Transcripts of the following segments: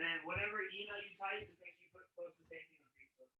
And then whatever email you type, just make sure you post the same thing on Facebook.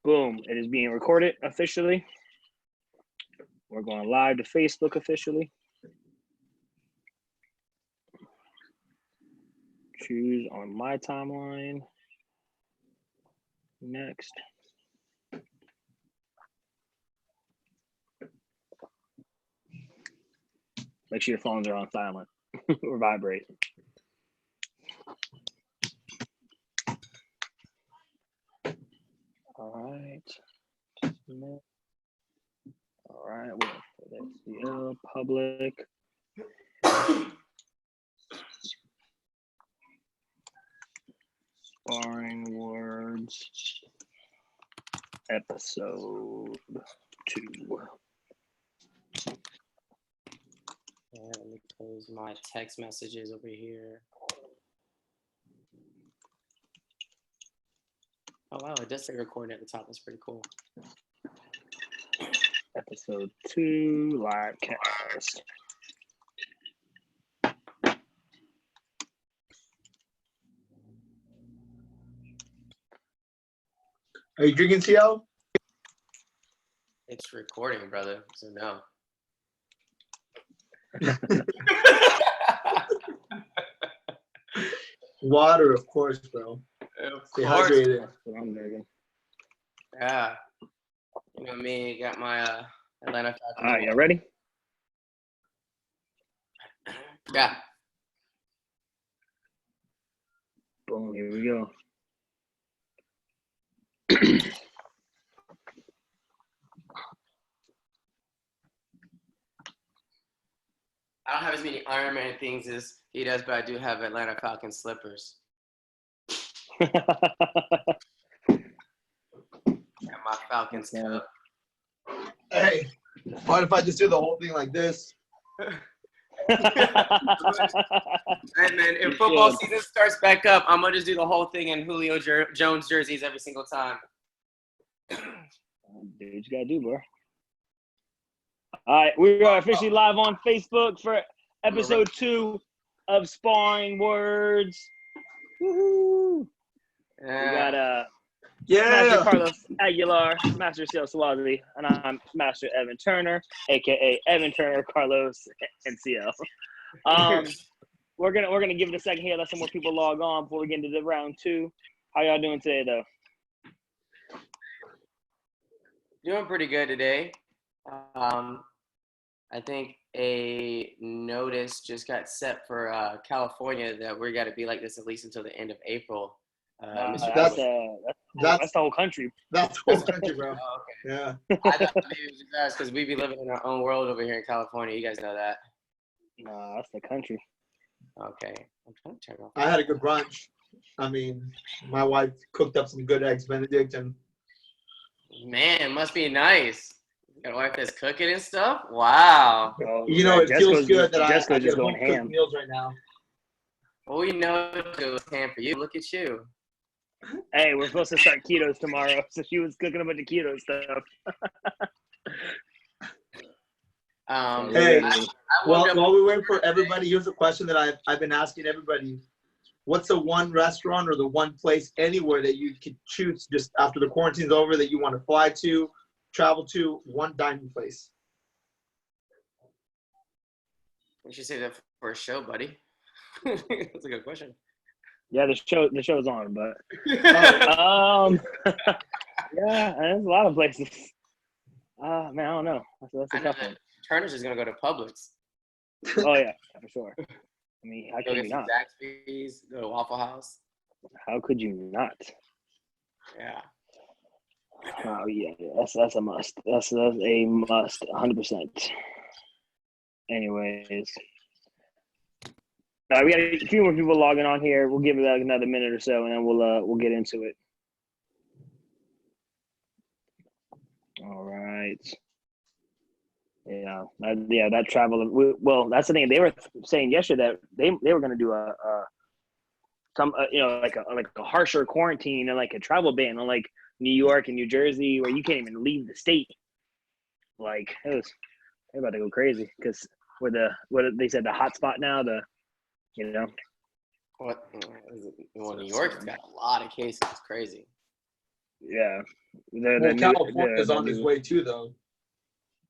Boom. It is being recorded officially. We're going live to Facebook officially. Choose on my timeline. Next. Make sure your phones are on silent or vibrate. All right. All right. That's Ciel, public. Sparring Words, episode 2. Yeah, let me close my text messages over here. Oh wow, it does say recording at the top. That's pretty cool. Episode 2, LiveCast. Are you drinking, Ciel? It's recording, brother, so no. Water, of course, bro. Stay hydrated. That's what I'm drinking. Yeah. You know me, got my Atlanta Falcons. All right, y'all ready? Yeah. Boom, here we go. I don't have as many Iron Man things as he does, but I do have Atlanta Falcons slippers. Got my Falcons cup. Hey, what if I just do the whole thing like this? And then if football season starts back up, I'm going to just do the whole thing in Julio Jones jerseys every single time. Do what you gotta do, bro. All right, we are officially live on Facebook for episode 2 of Sparring Words. Woohoo! We got Master Carlos Aguilar, Master Ciel Solwazi, and I'm Master Evan Turner, aka Evan Turner, Carlos, and Ciel. We're gonna give it a second here, let some more people log on before we get into the round 2. How y'all doing today, though? Doing pretty good today. I think a notice just got set for California that we're got to be like this at least until the end of April. That's the whole country. That's the whole country, bro. Oh, okay. Yeah. I thought maybe it was you guys because we be living in our own world over here in California. You guys know that. Nah, that's the country. Okay. I'm trying to turn off. I had a good brunch. I mean, my wife cooked up some good eggs Benedict, and Man, it must be nice. You got a wife that's cooking and stuff? Wow. you know, it feels good that I Jessica's get just home going cooked ham. meals right now. Well, we know it was ham for you. Look at you. Hey, we're supposed to start ketos tomorrow, so she was cooking a bunch of keto stuff. Hey, I while we wait for everybody, here's a question that I've been asking everybody. what's the one restaurant or the one place anywhere that you could choose just after the quarantine's over that you want to fly to, travel to, one dining place? You should say that for a show, buddy. That's a good question. Yeah, the show's on, but yeah, there's a lot of places. Man, I don't know. That's a tough one. Turner's is gonna go to Publix. Oh yeah, for sure. I mean, how Go could get you some not? Zaxby's. Go to Waffle House. How could you not? Yeah. Oh yeah, that's a must. That's a must, 100%. Anyways, we got a few more people logging on here. We'll give it like another minute or so, and then we'll get into it. All right. Yeah, that travel. Well, that's the thing. They were saying yesterday that they were going to do like a harsher quarantine and like a travel ban on like New York and New Jersey where you can't even leave the state. Like they're about to go crazy because what they said the hot spot now What? Well, New York's got a lot of cases. It's crazy. Yeah. California's on its way too, though.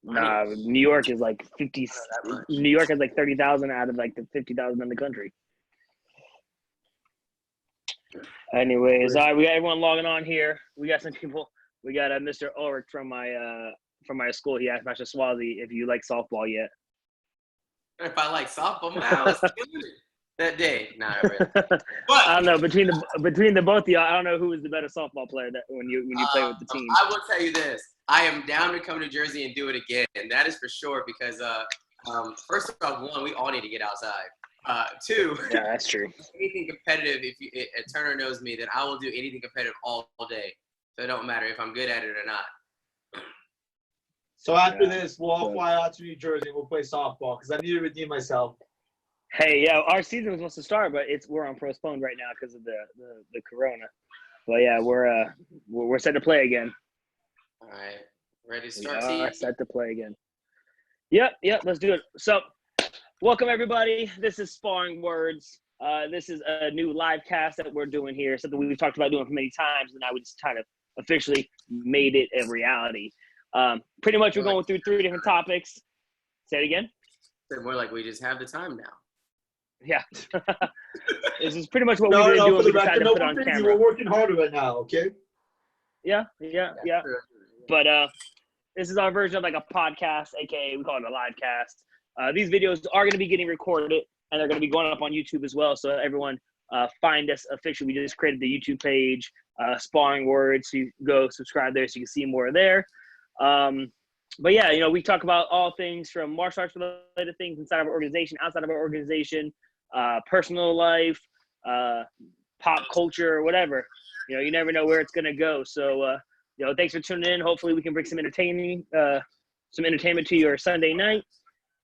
Nah, New York is like 50. New York has like 30,000 out of like the 50,000 in the country. Anyways, all right, we got everyone logging on here. We got some people. We got Mr. Ulrich from my school. He asked Master Solwazi if you like softball yet. If I like softball, man, I was killing it that day. Nah, really. But I don't know between the both of y'all. I don't know who is the better softball player when you play with the team. I will tell you this: I am down to come to Jersey and do it again, and that is for sure. Because first off, one, we all need to get outside. Two, Yeah, that's true. anything competitive. If Turner knows me, then I will do anything competitive all day. So it don't matter if I'm good at it or not. So after this, we'll all fly out to New Jersey and we'll play softball because I need to redeem myself. Hey, yeah, our season was supposed to start, but we're on postponed right now because of the corona. But yeah, we're set to play again. All right, ready to We start? are set to play again. Yep, let's do it. So, welcome everybody. This is Sparring Words. This is a new live cast that we're doing here, something we've talked about doing for many times, and now we just kind of officially made it a reality. Pretty much we're going through 3 different topics. Say it again. More like we just have the time now. Yeah. This is pretty much what we're going to do when we decide to put on camera. We're working harder right now, okay? Yeah. But this is our version of like a podcast, aka we call it a live cast. These videos are going to be getting recorded, and they're going to be going up on YouTube as well. So everyone find us officially. We just created the YouTube page, Sparring Words. So you go subscribe there so you can see more there. But yeah, we talk about all things from martial arts related things inside of our organization, outside of our organization, personal life, pop culture, whatever. You never know where it's going to go. So, thanks for tuning in. Hopefully we can bring some entertainment to your Sunday night.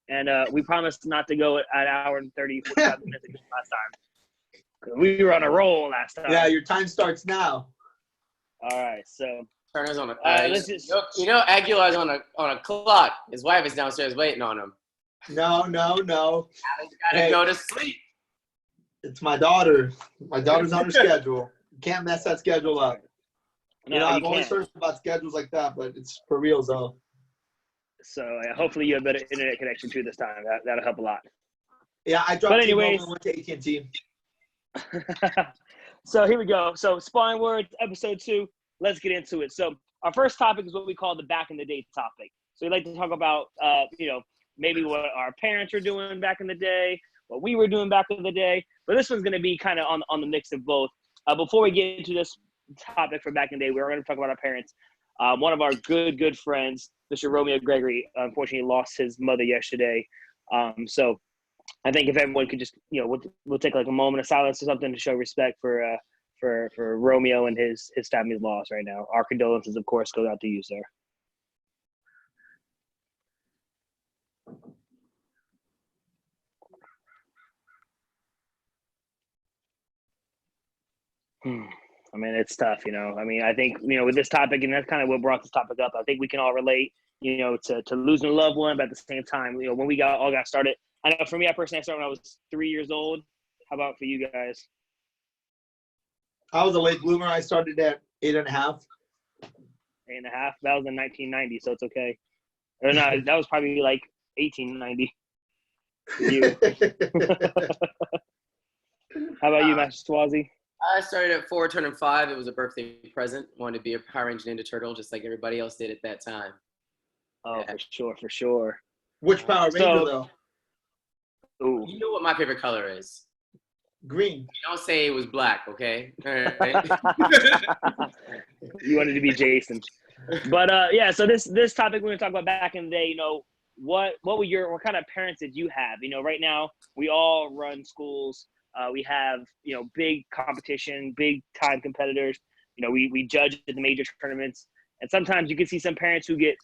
And we promise not to go at an hour and 30, 45 minutes again last time. We were on a roll last time. Yeah, your time starts now. All right, so. Turner's on a Aguilar's on a clock. His wife is downstairs waiting on him. No. He's gotta go to sleep. It's my daughter. My daughter's on her schedule. You can't mess that schedule up. No, I've always heard about schedules like that, but it's for real, though. So hopefully you have better internet connection too this time. That'll help a lot. Yeah, I dropped anyways, and went to AT&T. So here we go. So Sparring Words, episode 2. Let's get into it. So our first topic is what we call the back in the day topic. So we like to talk about, maybe what our parents were doing back in the day, what we were doing back in the day. But this one's going to be kind of on the mix of both. Before we get into this topic for back in the day, we're going to talk about our parents. One of our good friends, Mr. Romeo Gregory, unfortunately lost his mother yesterday. So I think if everyone could just, we'll take like a moment of silence or something to show respect for Romeo and his family's loss right now. Our condolences, of course, go out to you, sir. I mean, it's tough, I mean, I think, with this topic, and that's kind of what brought this topic up, I think we can all relate, to losing a loved one, but at the same time, when we all got started, I know for me, I personally started when I was 3 years old. How about for you guys? I was a late bloomer. I started at 8.5. 8.5. That was in 1990, so it's okay. Or no, that was probably like 1890. You. How about you, Master Solwazi? I started at 4, turning 5. It was a birthday present. Wanted to be a Power Ranger Ninja Turtle, just like everybody else did at that time. Oh, Yeah. for sure. Which Power Ranger, though? Ooh. You know what my favorite color is? Green. You don't say it was black, okay? All right. You wanted to be Jason. But yeah, so this topic we're gonna talk about back in the day, what kind of parents did you have? Right now we all run schools. We have, big competition, big time competitors. We judge at the major tournaments, and sometimes you can see some parents who get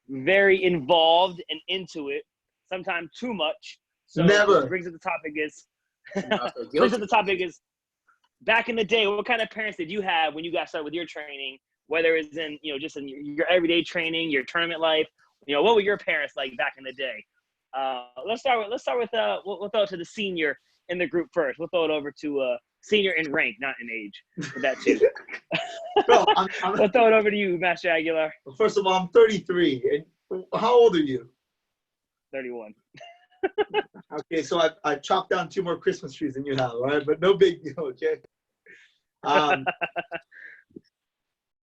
very involved and into it, sometimes too much. So Never. what brings up the topic is back in the day, what kind of parents did you have when you got started with your training, whether it's in, just in your everyday training, your tournament life, what were your parents like back in the day? Let's start with we'll throw it to the senior in the group first. We'll throw it over to senior in rank, not in age, for that too. Bro, We'll throw it over to you, Master Aguilar. First of all, I'm 33. And how old are you? 31. Okay, so I chopped down 2 more Christmas trees than you have, all right? But no big deal, okay? All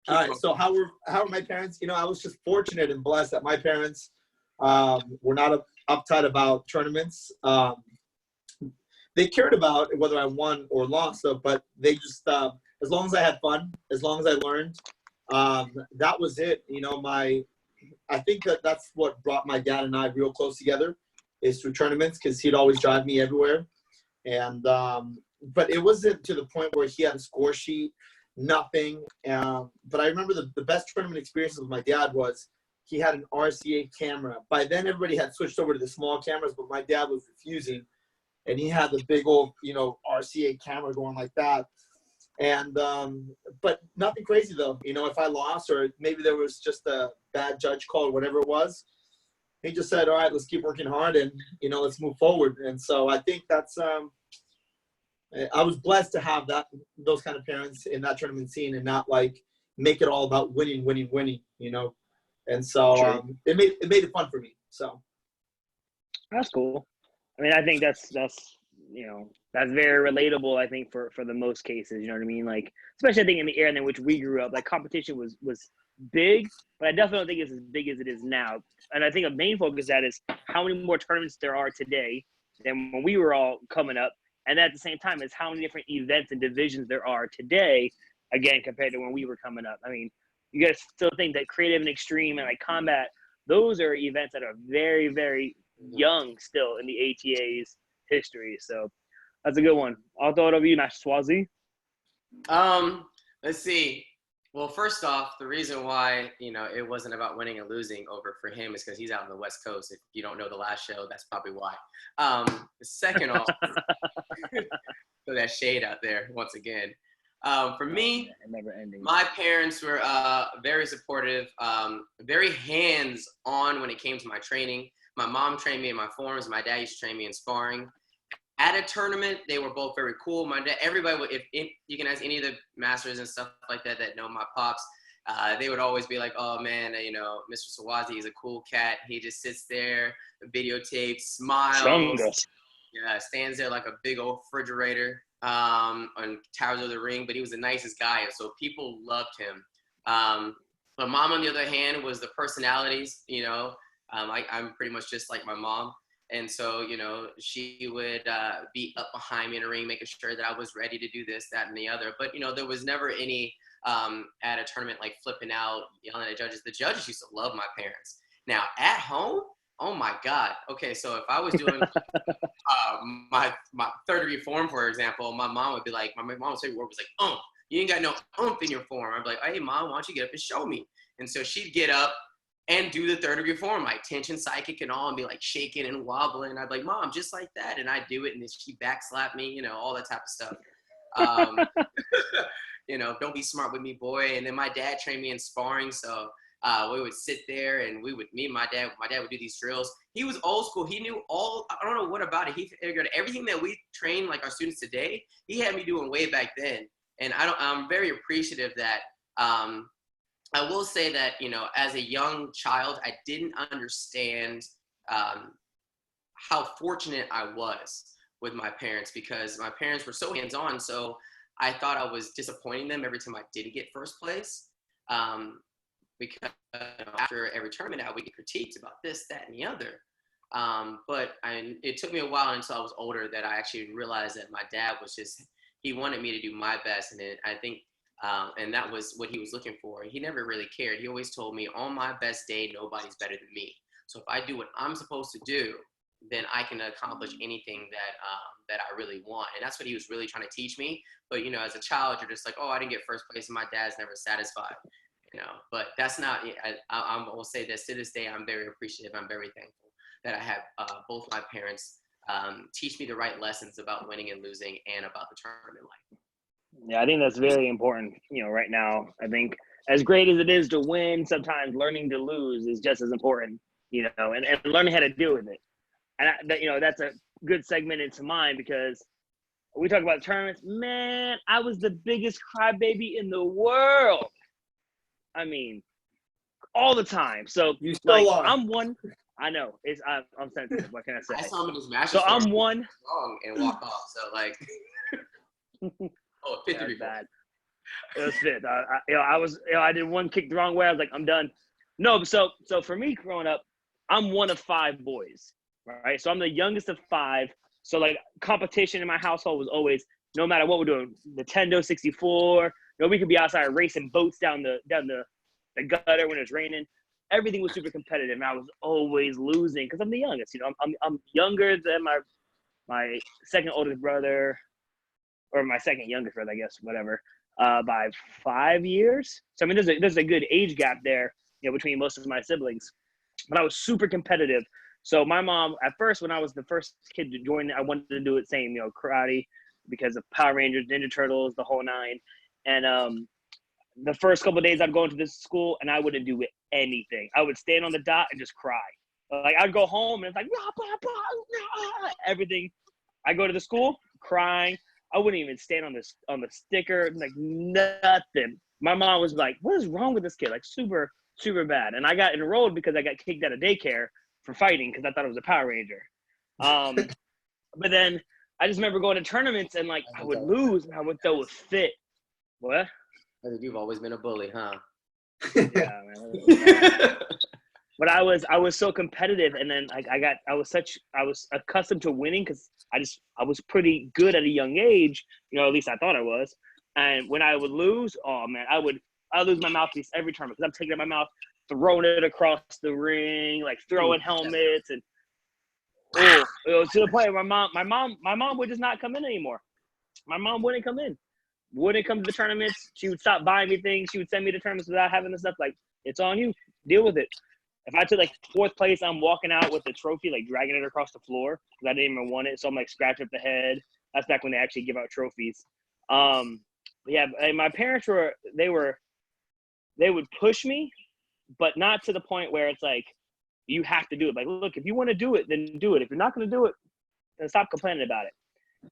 right, so how were my parents? I was just fortunate and blessed that my parents were not uptight about tournaments. They cared about whether I won or lost, but they just, as long as I had fun, as long as I learned, that was it. I think that's what brought my dad and I real close together, is through tournaments, because he'd always drive me everywhere. And but it wasn't to the point where he had a score sheet, nothing. But I remember the best tournament experiences with my dad was he had an RCA camera. By then, everybody had switched over to the small cameras, but my dad was refusing. And he had the big old, RCA camera going like that. And but nothing crazy, though. If I lost or maybe there was just a bad judge call or whatever it was, he just said, all right, let's keep working hard and, let's move forward. And so I think that's I was blessed to have those kind of parents in that tournament scene and not like make it all about winning. And so it made it fun for me. So that's cool. I mean, I think that's very relatable, I think, for the most cases, you know what I mean? Like, especially I think in the era in which we grew up, like competition was big, but I definitely don't think it's as big as it is now. And I think a main focus of that is how many more tournaments there are today than when we were all coming up. And at the same time, is how many different events and divisions there are today, again, compared to when we were coming up. I mean, you got to still think that creative and extreme and like combat, those are events that are very, very young still in the ATA's history. So that's a good one. I'll throw it over to you, Master Solwazi. Let's see. Well, first off, the reason why, it wasn't about winning and losing over for him is because he's out on the West Coast. If you don't know the last show, that's probably why. Second off, throw that shade out there once again. For me, my parents were very supportive, very hands-on when it came to my training. My mom trained me in my forms. My dad used to train me in sparring. At a tournament, they were both very cool. My dad, everybody would, if you can ask any of the masters and stuff like that know my pops, they would always be like, "Oh man, Mr. Solwazi is a cool cat. He just sits there, videotapes, smiles, yeah, stands there like a big old refrigerator on Towers of the Ring." But he was the nicest guy, and so people loved him. My mom, on the other hand, was the personalities. I'm pretty much just like my mom. And so, she would be up behind me in the ring, making sure that I was ready to do this, that, and the other. But, there was never any at a tournament like flipping out, yelling at judges. The judges used to love my parents. Now, at home, oh, my God. Okay, so if I was doing my third degree form, for example, my mom would be like, my mom would say, was like, you ain't got no oomph in your form. I'd be like, hey, Mom, why don't you get up and show me? And so she'd get up and do the third degree form, like tension psychic and all, and be like shaking and wobbling. I'd be like, Mom, just like that. And I'd do it, and then she backslap me, all that type of stuff. Don't be smart with me, boy. And then my dad trained me in sparring. So we would sit there and me and my dad would do these drills. He was old school. He knew I don't know what about it. He figured everything that we train like our students today, he had me doing way back then. And I'm very appreciative that, I will say that, you know, as a young child, I didn't understand how fortunate I was with my parents, because my parents were so hands-on. So I thought I was disappointing them every time I didn't get first place. Because after every tournament, I would get critiques about this, that, and the other. But it took me a while until I was older that I actually realized that my dad was just, he wanted me to do my best. And I think, and that was what he was looking for. He never really cared. He always told me, on my best day, nobody's better than me. So if I do what I'm supposed to do, then I can accomplish anything that I really want. And that's what he was really trying to teach me. But, you know, as a child, you're just like, oh, I didn't get first place and my dad's never satisfied, you know. But that's not, I will say this, to this day, I'm very appreciative. I'm very thankful that I have both my parents teach me the right lessons about winning and losing and about the tournament life. Yeah, I think that's very important. You know, right now, I think as great as it is to win, sometimes learning to lose is just as important, you know, and learning how to deal with it. And, you know, that's a good segment into mine, because we talk about tournaments. Man, I was the biggest crybaby in the world. I mean, all the time. So, You still like, are. I'm one. I know. I'm sensitive. What can I say? I saw him in his match. So I'm one. Wrong and walk off. So, like, oh, 50 That was before. bad. It was fifth. I did one kick the wrong way. I was like, I'm done. No, so for me growing up, I'm one of 5 boys, right? So I'm the youngest of 5. So like competition in my household was always, no matter what we're doing, Nintendo 64. You know, we could be outside racing boats down the gutter when it's raining. Everything was super competitive, and I was always losing because I'm the youngest. You know, I'm younger than my second oldest brother, or my second youngest brother, I guess, whatever, by 5 years. So I mean, there's a good age gap there, you know, between most of my siblings. But I was super competitive. So my mom, at first, when I was the first kid to join, I wanted to do it same, you know, karate, because of Power Rangers, Ninja Turtles, the whole 9. And the first couple of days I'd go into this school and I wouldn't do anything. I would stand on the dot and just cry. Like I'd go home and it's like, everything. I go to the school crying. I wouldn't even stand on the sticker, like nothing. My mom was like, what is wrong with this kid? Like super, super bad. And I got enrolled because I got kicked out of daycare for fighting because I thought it was a Power Ranger. But then I just remember going to tournaments and like I would lose and I would throw a fit. What? I think you've always been a bully, huh? Yeah, man. But I was so competitive, and then I was accustomed to winning because I was pretty good at a young age, you know, at least I thought I was. And when I would lose, oh man, I lose my mouthpiece every tournament because I'm taking it in my mouth, throwing it across the ring, like throwing helmets, and it was to the point where my mom would just not come in anymore. My mom wouldn't come in. Wouldn't come to the tournaments. She would stop buying me things. She would send me to tournaments without having the stuff. Like, it's on you. Deal with it. If I took like 4th place, I'm walking out with the trophy, like dragging it across the floor because I didn't even want it. So I'm like scratching up the head. That's back when they actually give out trophies. Yeah, and my parents they would push me, but not to the point where it's like, you have to do it. Like, look, if you want to do it, then do it. If you're not going to do it, then stop complaining about it.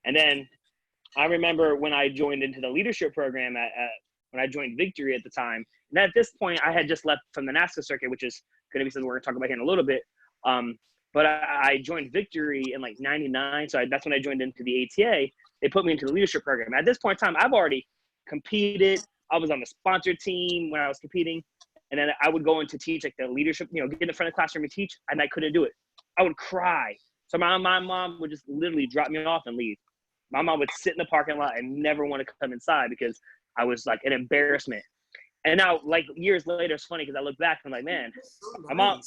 And then I remember when I joined into the leadership program when I joined Victory at the time. And at this point, I had just left from the Naska circuit, which is going to be something we're going to talk about here in a little bit. But I joined Victory in like 99. So that's when I joined into the ATA. They put me into the leadership program. At this point in time, I've already competed. I was on the sponsor team when I was competing. And then I would go in to teach like the leadership, you know, get in front of the classroom and teach. And I couldn't do it. I would cry. So my mom would just literally drop me off and leave. My mom would sit in the parking lot and never want to come inside because I was like an embarrassment. And now, like years later, it's funny because I look back and I'm like, man, my mom,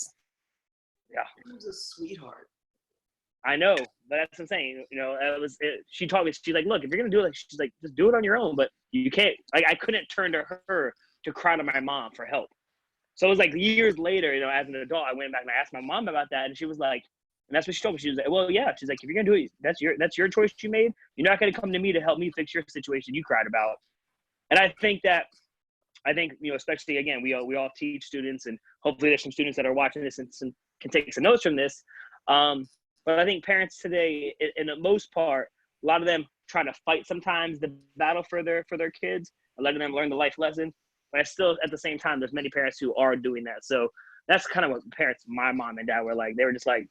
yeah, She was a sweetheart. I know, but that's what I'm saying. You know, she taught me. She's like, look, if you're gonna do it, she's like, just do it on your own. But you can't. Like, I couldn't turn to her to cry to my mom for help. So it was like years later, you know, as an adult, I went back and I asked my mom about that, and she was like, and that's what she told me. She was like, well, yeah. She's like, if you're gonna do it, that's your choice you made. You're not gonna come to me to help me fix your situation you cried about. And I think, you know, especially again, we all teach students, and hopefully there's some students that are watching this and can take some notes from this. But I think parents today, in the most part, a lot of them try to fight sometimes the battle for their kids, and letting them learn the life lesson. But I still, at the same time, there's many parents who are doing that. So that's kind of what parents, my mom and dad were like. They were just like,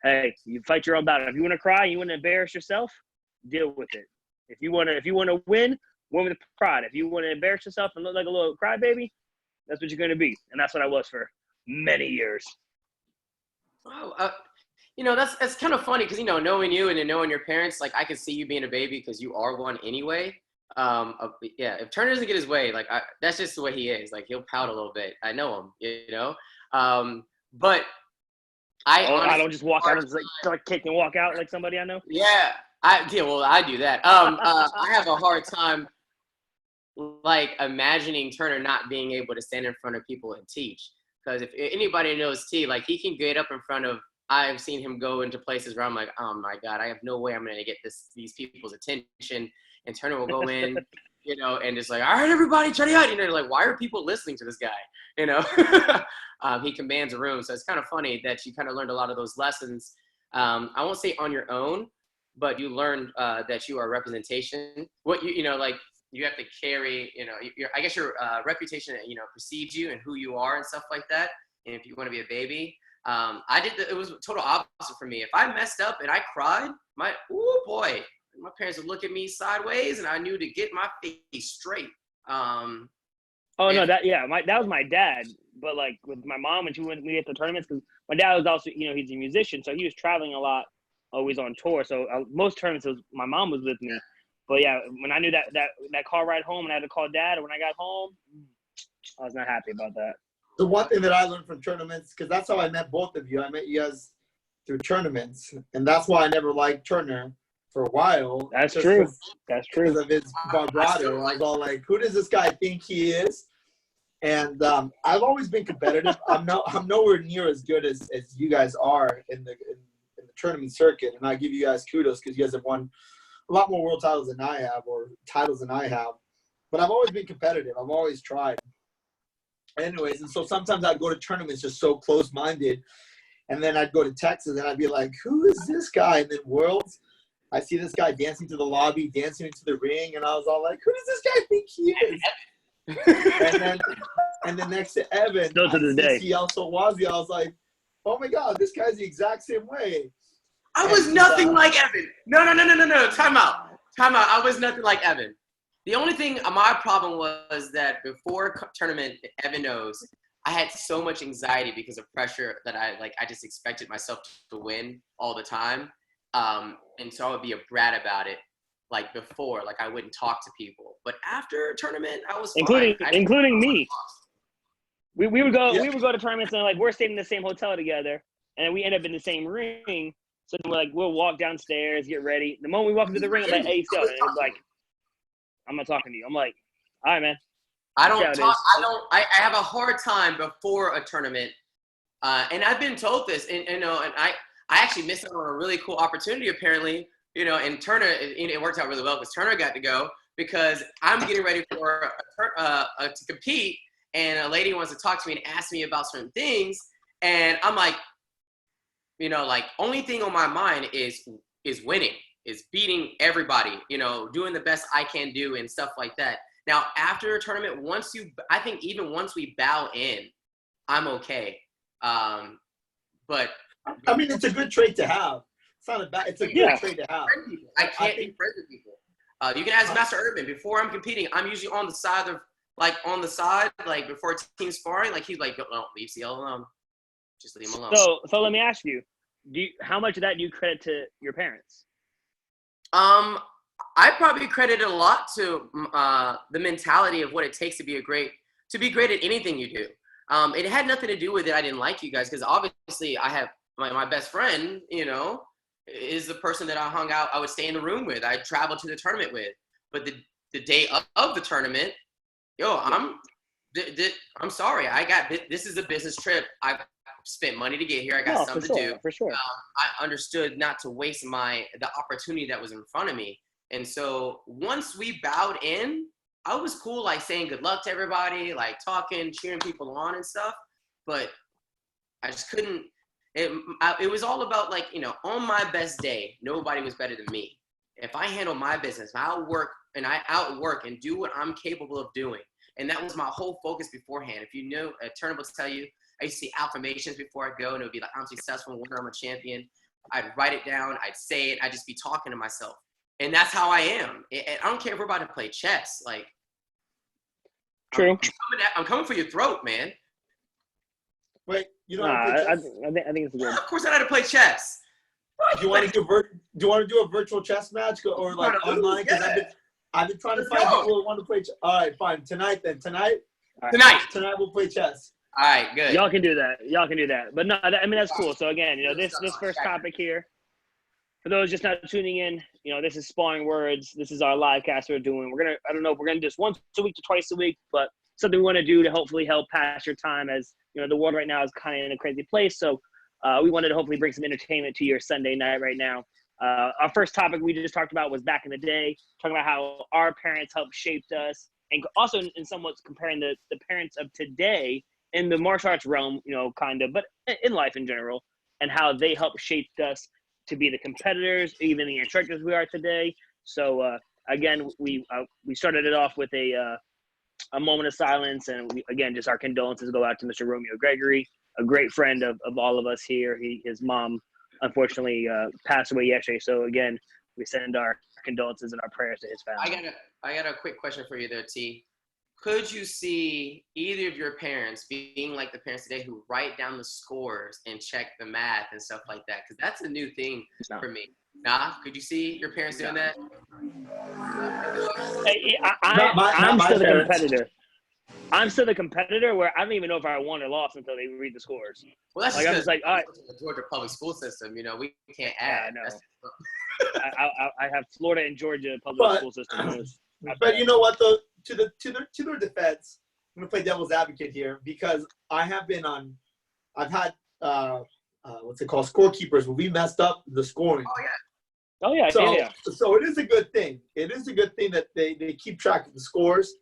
hey, you fight your own battle. If you want to cry, you want to embarrass yourself, deal with it. If you want to win with pride. If you want to embarrass yourself and look like a little crybaby, that's what you're going to be. And that's what I was for many years. Wow. That's kind of funny because, knowing you and then knowing your parents, like I could see you being a baby because you are one anyway. If Turner doesn't get his way, like that's just the way he is. Like he'll pout a little bit. I know him, but I don't just walk out and like kick and walk out like somebody I know. Yeah, I do that. I have a hard time like imagining Turner not being able to stand in front of people and teach. Because if anybody knows T, like he can get up in front of. I've seen him go into places where I'm like, oh my God, I have no way I'm gonna get these people's attention. And Turner will go in, and just like, all right, everybody, check it out. Like, why are people listening to this guy? He commands a room. So it's kind of funny that you kind of learned a lot of those lessons. I won't say on your own, but you learned that you are representation. What like you have to carry, I guess your reputation, precedes you and who you are and stuff like that. And if you want to be a baby, it was total opposite for me. If I messed up and I cried, my parents would look at me sideways, and I knew to get my face straight. That was my dad. But like with my mom, when we at the tournaments, because my dad was also, he's a musician, so he was traveling a lot, always on tour. So most tournaments, my mom was with me. But yeah, when I knew that car ride home, and I had to call dad, or when I got home, I was not happy about that. The one thing that I learned from tournaments, because that's how I met both of you. I met you guys through tournaments, and that's why I never liked Turner for a while. That's true. That's true. Because of his vibrato. I was all like, who does this guy think he is? And I've always been competitive. I'm nowhere near as good as you guys are in the tournament circuit. And I give you guys kudos because you guys have won a lot more world titles than I have, or titles than I have. But I've always been competitive. I've always tried. Anyways, and so sometimes I'd go to tournaments just so close-minded. And then I'd go to Texas and I'd be like, who is this guy? And then Worlds, I see this guy dancing to the lobby, dancing into the ring, and I was all like, who does this guy think he is? and then next to Evan, still to this day, Ciel Solwazi, I was like, oh my God, this guy's the exact same way. I was nothing like Evan. No. Time out. I was nothing like Evan. The only thing, my problem was that before tournament, Evan knows, I had so much anxiety because of pressure that I just expected myself to win all the time. And so I would be a brat about it. Like before, like I wouldn't talk to people. But after a tournament, I was fine. Including me. We would go to tournaments and like we're staying in the same hotel together, and then we end up in the same ring. So we'll walk downstairs, get ready. The moment we walk into the ring, I'm like, hey, Ciel, and it's like, I'm not talking to you. I'm like, all right, man. I have a hard time before a tournament, and I've been told this, and I actually missed out on a really cool opportunity apparently. And Turner, it worked out really well because Turner got to go because I'm getting ready for to compete, and a lady wants to talk to me and ask me about certain things, and I'm like, only thing on my mind is winning, is beating everybody, doing the best I can do and stuff like that. Now, after a tournament, I think even once we bow in, I'm okay. But I mean, it's a good trait to have. It's not a bad. It's a good trait to have. I can't be friends with people. You can ask Master Urban. Before I'm competing, I'm usually on the side, like before team sparring. Like he's like, don't leave Ciel alone. Just leave him alone. So let me ask you, how much of that do you credit to your parents? I probably credit a lot to the mentality of what it takes to be great at anything you do. It had nothing to do with it. I didn't like you guys because obviously I have my best friend, is the person that I would stay in the room with. I traveled to the tournament with. But the day of the tournament, I'm sorry. This is a business trip. I spent money to get here. I got something to do. For sure. I understood not to waste the opportunity that was in front of me. And so once we bowed in, I was cool, like saying good luck to everybody, like talking, cheering people on and stuff. But I just couldn't. It was all about on my best day, nobody was better than me. if I handle my business, I outwork and do what I'm capable of doing. And that was my whole focus beforehand. If you knew, a tournament will tell you, I used to see affirmations before I go, and it would be like, I'm successful, winner, I'm a champion. I'd write it down, I'd say it, I'd just be talking to myself. And that's how I am. And I don't care if we're about to play chess. Like, True. I'm coming for your throat, man. Wait, you know, I think it's good. Yeah, of course I know how to play chess. do you want to do a virtual chess match or like online? Because I've been trying to find people who want to play chess. All right, fine. Tonight we'll play chess. All right, good. Y'all can do that. But no, I mean, that's cool. So again, you know, this first topic here, for those just not tuning in, you know, this is Sparring Words. This is our live cast we're doing. I don't know if we're going to do this once a week to twice a week, but something we want to do to hopefully help pass your time, as, you know, the world right now is kind of in a crazy place. So we wanted to hopefully bring some entertainment to your Sunday night right now. Our first topic we just talked about was back in the day, talking about how our parents helped shape us, and also in somewhat comparing the parents of today in the martial arts realm, you know, kind of, but in life in general, and how they helped shape us to be the competitors, even the instructors we are today. So again, we started it off with a moment of silence, and again, just our condolences go out to Mr. Romeo Gregory, a great friend of all of us here. His mom unfortunately passed away yesterday. So again, we send our condolences and our prayers to his family. I got a quick question for you there, T. Could you see either of your parents being like the parents today who write down the scores and check the math and stuff like that? Because that's a new thing for me. Nah, could you see your parents doing that? I'm still the competitor. I'm still the competitor where I don't even know if I won or lost until they read the scores. Well, that's like, just I was like, all right. The Georgia public school system, you know, we can't add. Yeah, I have Florida and Georgia public school system. But you know what, though, to their defense, I'm gonna play devil's advocate here, because I've had what's it called, scorekeepers, where we messed up the scoring. Oh yeah. So it is a good thing. It is a good thing that they keep track of the scores.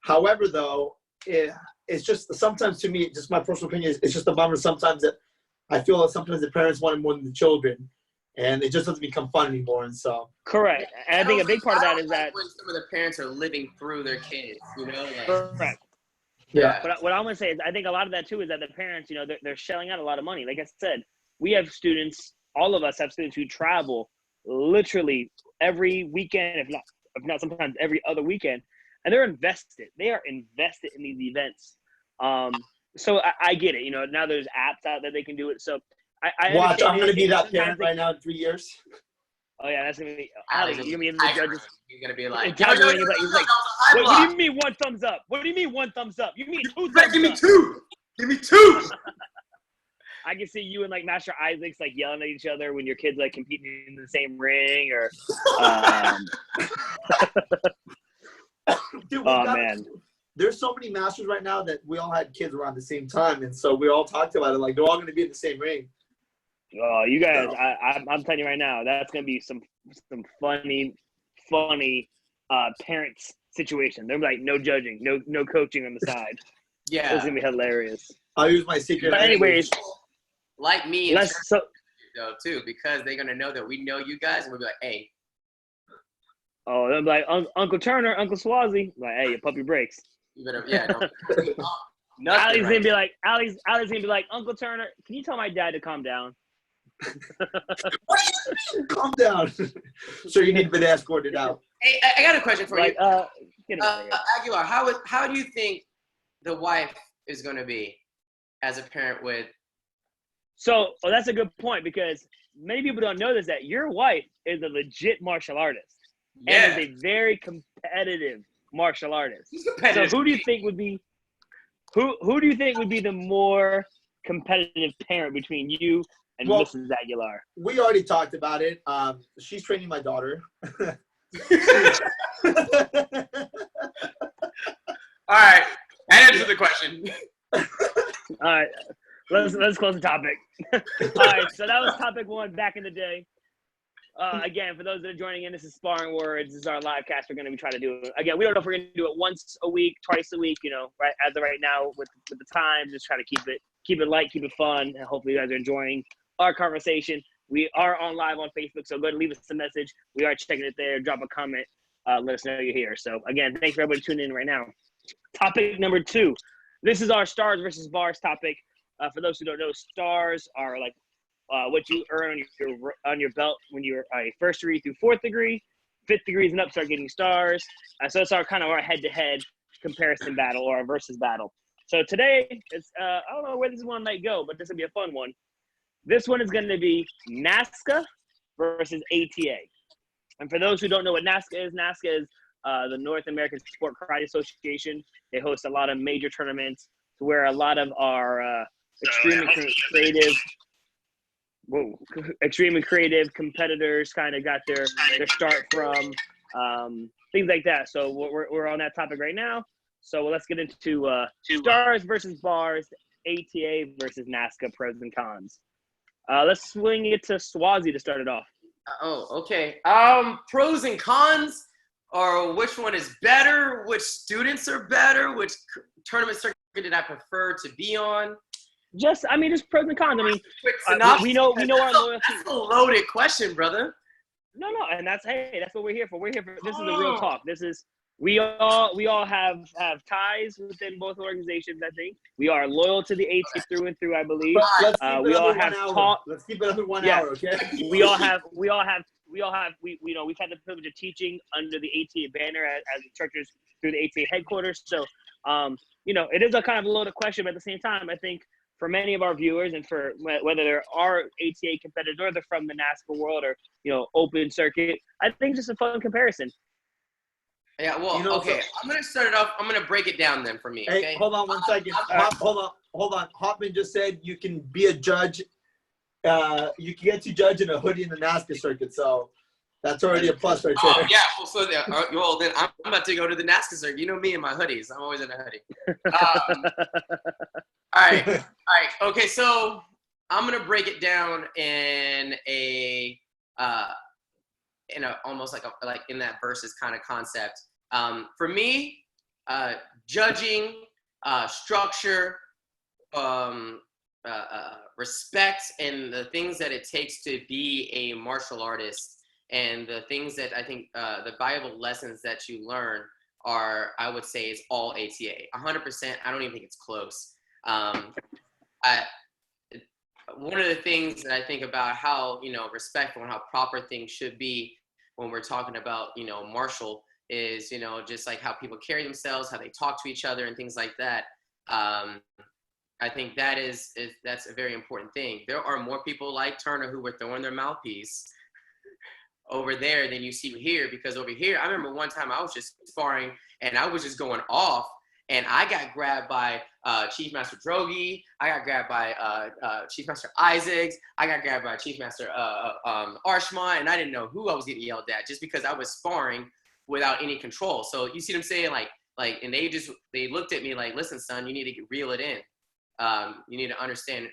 However, though, it's just sometimes, to me, just my personal opinion, it's just a bummer sometimes that I feel that sometimes the parents want more than the children, and it just doesn't become fun anymore. And so correct. And I think a big part of that is that when some of the parents are living through their kids, you know. Like, correct. Yeah. But what I'm gonna say is, I think a lot of that too is that the parents, you know, they're shelling out a lot of money. Like I said, we have students. All of us have students who travel literally every weekend, if not sometimes every other weekend. And they're invested. They are invested in these events. So I get it. You know, now there's apps out that they can do it. So I watch. I'm going to be that parent right now in 3 years. Oh yeah, that's going to be. Ali, you're going to be the judges. You're going to be like, he's like, what do you mean one thumbs up? What do you mean one thumbs up? You mean two thumbs up? Give me two. Give me two. I can see you and like Master Isaac's like yelling at each other when your kids like competing in the same ring, or. Dude, man. There's so many masters right now that we all had kids around the same time, and so we all talked about it. Like, they're all going to be in the same ring. Oh, you guys! I'm telling you right now, that's going to be some funny parents situation. They're like, no judging, no coaching on the side. Yeah, it's going to be hilarious. I'll use my secret. But anyways, like me, though too, because they're going to know that we know you guys, and we'll be like, hey. Oh, they'll be like, Uncle Turner, Uncle Solwazi. Like, hey, your puppy breaks. You better, yeah. Ali's gonna be like, Ali's gonna be like, Uncle Turner, can you tell my dad to calm down? Calm down. So you need to be escorted out. Hey, I got a question for you. Aguilar, how do you think the wife is going to be as a parent with? So, that's a good point, because many people don't know this, that your wife is a legit martial artist. Yeah. And is a very competitive martial artist. So who do you think would be the more competitive parent between you and Mrs. Aguilar? We already talked about it. She's training my daughter. All right. That answers the question. All right. Let's close the topic. All right. So that was topic one back in the day. Again, for those that are joining in, this is Sparring Words. This is our live cast. We're going to be trying to do it. Again, we don't know if we're going to do it once a week, twice a week, you know, right as of right now with the time. Just try to keep it light, keep it fun, and hopefully you guys are enjoying our conversation. We are on live on Facebook, so go ahead and leave us a message. We are checking it there. Drop a comment. Let us know you're here. So, again, thanks for everybody tuning in right now. Topic number 2. This is our stars versus bars topic. For those who don't know, stars are like what you earn on your belt when you're a first degree through fourth degree. Fifth degrees and up start getting stars. So it's our kind of our head-to-head comparison battle or a versus battle. So today, it's I don't know where this one might go, but this will be a fun one. This one is going to be Naska versus ATA. And for those who don't know what Naska is the North American Sport Karate Association. They host a lot of major tournaments where a lot of our extremely creative competitors kind of got their start from, things like that. So we're on that topic right now. So let's get into stars versus bars, ATA versus Naska, pros and cons. Let's swing it to Solwazi to start it off. Oh, okay. Pros and cons, or which one is better? Which students are better? Which tournament circuit did I prefer to be on? Just pros and cons. I mean, we know our loyalty. That's a loaded question, brother. No, and that's what we're here for. We're here for. This is the real talk. This is we all have ties within both organizations. I think we are loyal to the AT through and through. I believe we all have taught. Let's keep it under 1 hour, okay? We've had the privilege of teaching under the ATA banner as instructors through the ATA headquarters. So, it is a kind of a loaded question, but at the same time, I think for many of our viewers and for whether there are ATA competitors or they're from the NASCAR world or, open circuit, I think just a fun comparison. Yeah, well, okay. I'm going to start it off. I'm going to break it down then for me, okay? Hey, hold on 1 second. Hold on. Hoffman just said you can be a judge. You can get to judge in a hoodie in the NASCAR circuit, so that's already a plus right there. Oh, yeah. Well, then I'm about to go to the NASCAR circuit. You know me and my hoodies. I'm always in a hoodie. All right. Okay, so I'm going to break it down in almost like in that versus kind of concept. For me, judging, structure, respect, and the things that it takes to be a martial artist, and the things that I think the valuable lessons that you learn are, I would say, is all ATA. 100%. I don't even think it's close. One of the things that I think about how, respectful and how proper things should be when we're talking about, martial is, just like how people carry themselves, how they talk to each other and things like that. I think that's a very important thing. There are more people like Turner who were throwing their mouthpiece over there than you see here, because over here, I remember one time I was just sparring and I was just going off. And I got grabbed by Chief Master Drogi. I got grabbed by Chief Master Isaacs. I got grabbed by Chief Master Arshma, and I didn't know who I was getting yelled at just because I was sparring without any control. So you see them saying and they looked at me like, listen, son, you need to reel it in. You need to understand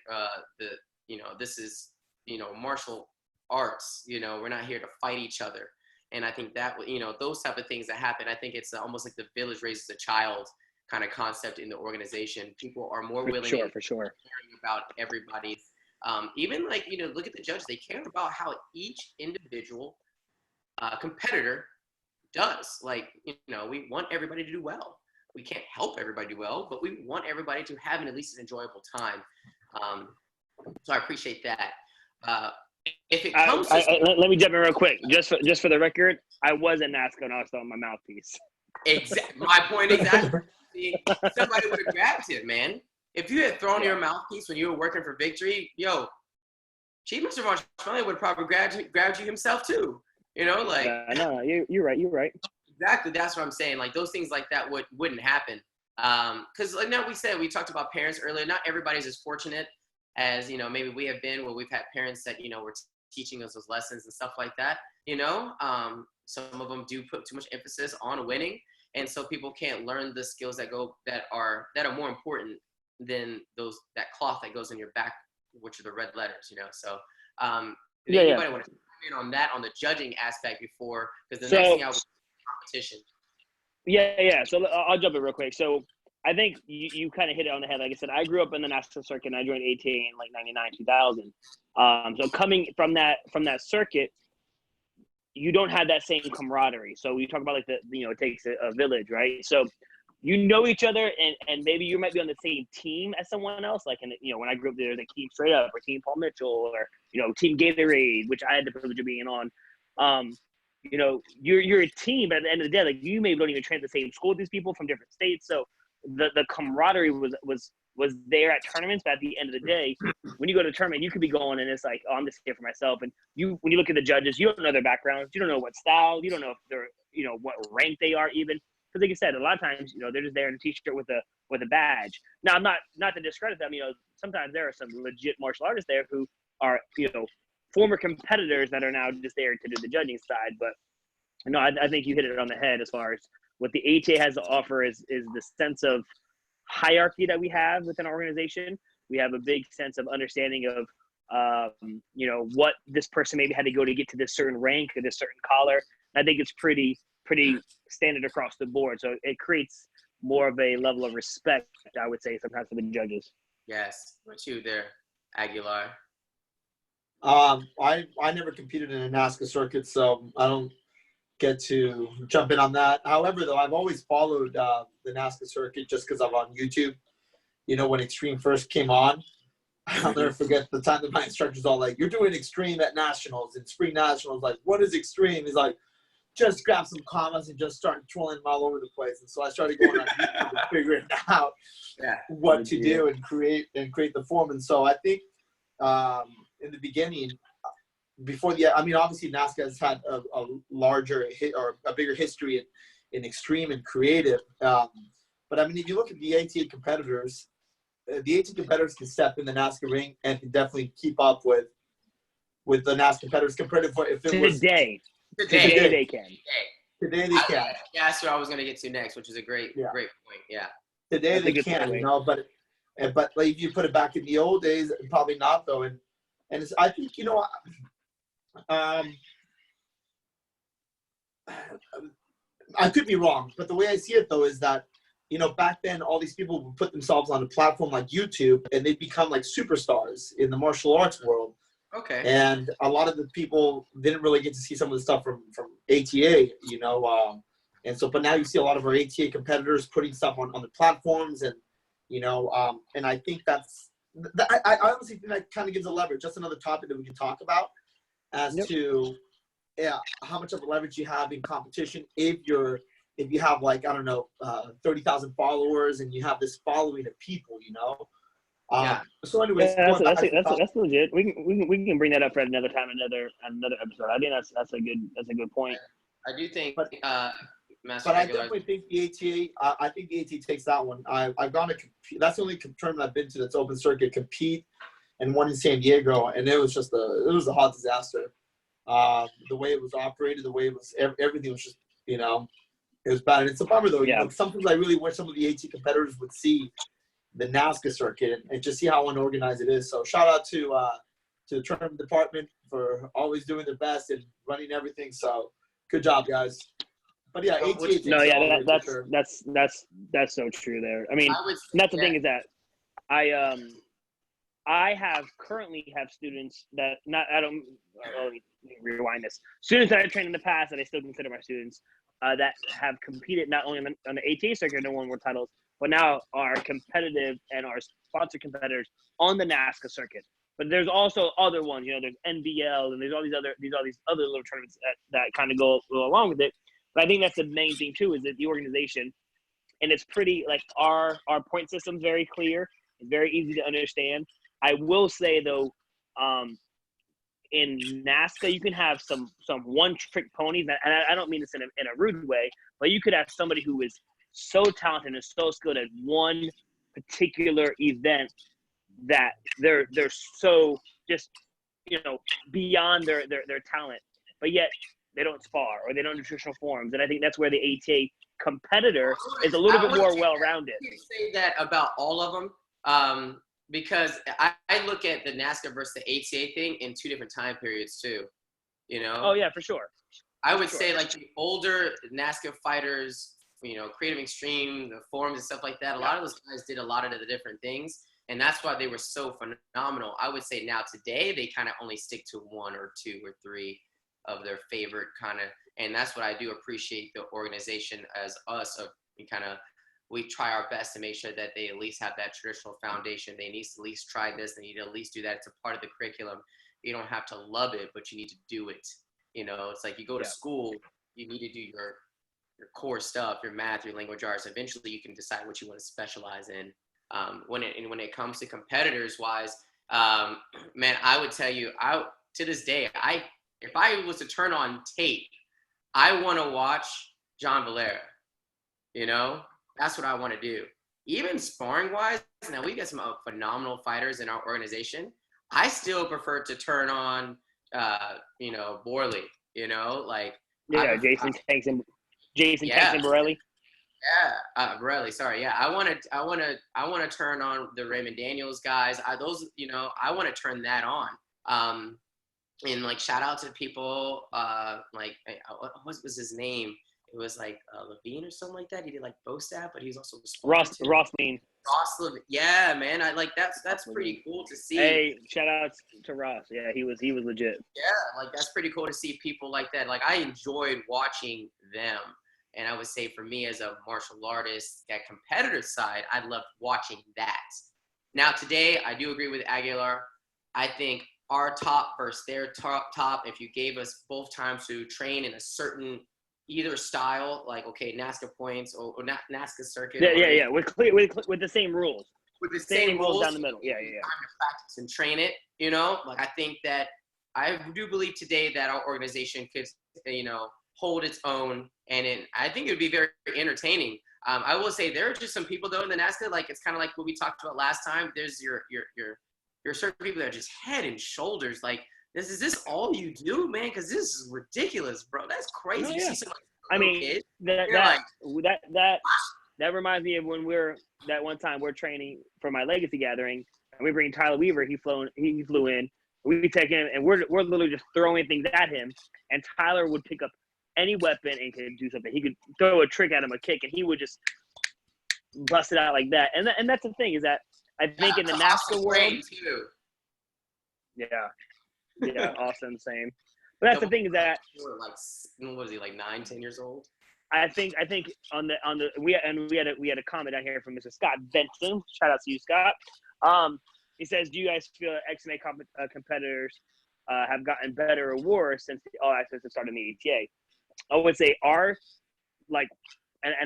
this is martial arts. We're not here to fight each other. And I think that those type of things that happen. I think it's almost like the village raises a child kind of concept in the organization. People are more willing for sure caring about everybody's even look at the judges. They care about how each individual competitor does. We want everybody to do well. We can't help everybody do well, but we want everybody to have at least an enjoyable time. So I appreciate that. If it comes let me jump in real quick, just for the record, I was in NASCAR and I was throwing my mouthpiece. My point exactly. Somebody would have grabbed it, man. If you had thrown your mouthpiece when you were working for Victory, Chief Mr. Marshmallow would have probably grabbed you himself too. No, you're right. Exactly, that's what I'm saying. Like those things like that wouldn't happen. Because we talked about parents earlier. Not everybody's as fortunate as maybe we have been, where we've had parents that were teaching us those lessons and stuff like that. Some of them do put too much emphasis on winning. And so people can't learn the skills that are more important than that cloth that goes in your back, which are the red letters, So anybody want to comment on that, on the judging aspect before, because the next thing I was competition. Yeah. So I'll jump in real quick. So I think you kind of hit it on the head. Like I said, I grew up in the national circuit, and I joined ATA in like 99, 2000. So coming from that circuit, you don't have that same camaraderie. So we talk about like it takes a village, right? So you know each other, and maybe you might be on the same team as someone else. Like when I grew up, there's like Team Straight Up or Team Paul Mitchell or Team Gatorade, which I had the privilege of being on. You're a team, but at the end of the day, like you maybe don't even train at the same school with these people from different states. So the camaraderie was there at tournaments, but at the end of the day, when you go to a tournament, you could be going and it's like, oh, I'm just here for myself. And when you look at the judges, you don't know their backgrounds, you don't know what style, you don't know if they're what rank they are even. Because like I said, a lot of times they're just there in a t-shirt with a badge. Now, I'm not to discredit them. Sometimes there are some legit martial artists there who are former competitors that are now just there to do the judging side. But no, I think you hit it on the head as far as what the ATA has to offer is the sense of hierarchy that we have within our organization. We have a big sense of understanding of, what this person maybe had to go to get to this certain rank or this certain collar. I think it's pretty standard across the board. So it creates more of a level of respect, I would say, sometimes for the judges. Yes. What you there, Aguilar? I never competed in a Naska circuit, so I don't get to jump in on that. However, though, I've always followed the Naska circuit just because I'm on YouTube. When Extreme first came on, I'll never forget the time that my instructor's all like, "You're doing Extreme at Nationals and Spring Nationals." Like, what is Extreme? He's like, just grab some commas and just start trolling them all over the place. And so I started going on YouTube and figuring out what to do and create the form. And so I think in the beginning, obviously Naska has had a larger or a bigger history in extreme and creative. But if you look at the ATA competitors, the ATA competitors can step in the Naska ring and can definitely keep up with the Naska competitors compared to if it was Today they can. Today they can. Yeah, that's what I was going to get to next, which is a great point. Yeah. Today they can, but like if you put it back in the old days, probably not though. And it's, I think I could be wrong, but the way I see it though is that back then all these people would put themselves on a platform like YouTube and they'd become like superstars in the martial arts world. Okay. And a lot of the people didn't really get to see some of the stuff from ATA, and so, but now you see a lot of our ATA competitors putting stuff on the platforms and I think I honestly think that kind of gives a leverage. That's another topic that we can talk about as to how much of a leverage you have in competition if you have like 30,000 followers and you have this following of people, So anyways, that's legit. We can bring that up for another time, another episode. I think that's a good point. I do think, Master. But I definitely think the ATA. I think the ATA takes that one. I've gone to compete. That's the only tournament I've been to that's open circuit compete, and one in San Diego, and it was just a hot disaster. The way it was operated, the way it was, everything was just it was bad. And it's a bummer though. Yeah. Sometimes I really wish some of the ATA competitors would see the Naska circuit and just see how unorganized it is. So shout out to the tournament department for always doing their best and running everything. So good job, guys. But yeah, ATA. No, yeah, that's so true there. I mean, that's the thing is that I currently have students that let me rewind this. Students that I trained in the past that I still consider my students that have competed not only on the ATA circuit and won more titles, but now are competitive and are sponsored competitors on the Naska circuit. But there's also other ones, there's NBL and there's all these other little tournaments that kind of go along with it. But I think that's the main thing too, is that the organization, and it's pretty like our point system's very clear. It's very easy to understand. I will say though, in Naska, you can have some one-trick ponies, and I don't mean this in a rude way, but you could have somebody who is so talented and so skilled at one particular event that they're so just beyond their talent, but yet they don't spar or they don't nutritional forms, and I think that's where the ATA competitor is a little bit more well-rounded. I can't say that about all of them, because I look at the Naska versus the ATA thing in two different time periods too. Oh yeah, for sure. I would say like the older Naska fighters Creative Extreme, the forums and stuff like that. A lot of those guys did a lot of the different things, and that's why they were so phenomenal. I would say now today they kind of only stick to 1 or 2 or 3 of their favorite kind of, and that's what I do appreciate the organization as us of we try our best to make sure that they at least have that traditional foundation. They need to at least try this. They need to at least do that. It's a part of the curriculum. You don't have to love it, but you need to do it. It's like you go to school, you need to do your core stuff, your math, your language arts. Eventually you can decide what you want to specialize in. When it comes to competitors wise, man, I would tell you, to this day, if I was to turn on tape, I want to watch John Valera, that's what I want to do. Even sparring wise, now we got some phenomenal fighters in our organization. I still prefer to turn on, Borley, Jason Tanks and Borelli. Yeah, Borelli. Sorry. Yeah, I want to turn on the Raymond Daniels guys. I want to turn that on. And like shout out to people what was his name? It was like Levine or something like that. He did like bow staff, but he's also Ross Levine. Ross Levine. Yeah, man. I like that's pretty cool to see. Hey, shout out to Ross. Yeah, he was legit. Yeah, like that's pretty cool to see people like that. Like I enjoyed watching them. And I would say for me as a martial artist, that competitor side, I loved watching that. Now today, I do agree with Aguilar. I think our top versus their top, if you gave us both times to train in a certain either style, like, okay, Naska points or Naska circuit. Yeah. With the same rules. With the same rules down the middle. Yeah. Time to practice and train it, Like I think that I do believe today that our organization could, hold its own, and I think it would be very entertaining. I will say there are just some people though in the Naska, like it's kind of like what we talked about last time. There's your certain people that are just head and shoulders. Like is this all you do, man? Because this is ridiculous, bro. That's crazy. Oh, yeah. You see some kid, that reminds me of when that one time we're training for my legacy gathering, and we bring Tyler Weaver. He flew in. We take him, and we're literally just throwing things at him, and Tyler would pick up any weapon and could do something. He could throw a trick at him, a kick, and he would just bust it out like that. And that's the thing is that I think in the Naska world, too. Yeah, awesome, same. But that's the thing is that like, what was he, like 9, 10 years old? I think on the we had a comment down here from Mr. Scott Benson. Shout out to you, Scott. He says, "Do you guys feel that XMA competitors have gotten better or worse since the All Access has started in the ATA?" I would say and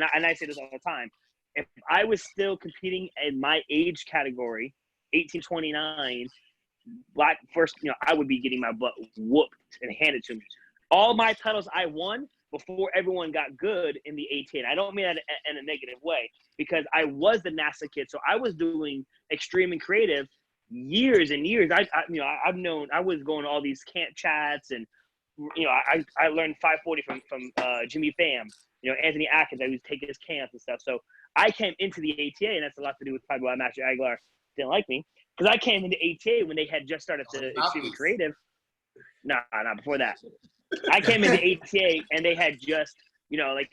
I say this all the time. If I was still competing in my age category, 18-29, black first, I would be getting my butt whooped and handed to me. All my titles I won before everyone got good in the ATA. And I don't mean that in a negative way, because I was the NASA kid, so I was doing extreme and creative years and years. I've known, I was going to all these camp chats, and I learned 540 from Jimmy Pham, Anthony Atkins. I used to take his camps and stuff. So I came into the ATA, and that's a lot to do with probably why Master Aguilar didn't like me, because I came into ATA when they had just started the extreme and creative. No, before that. I came into ATA, and they had just,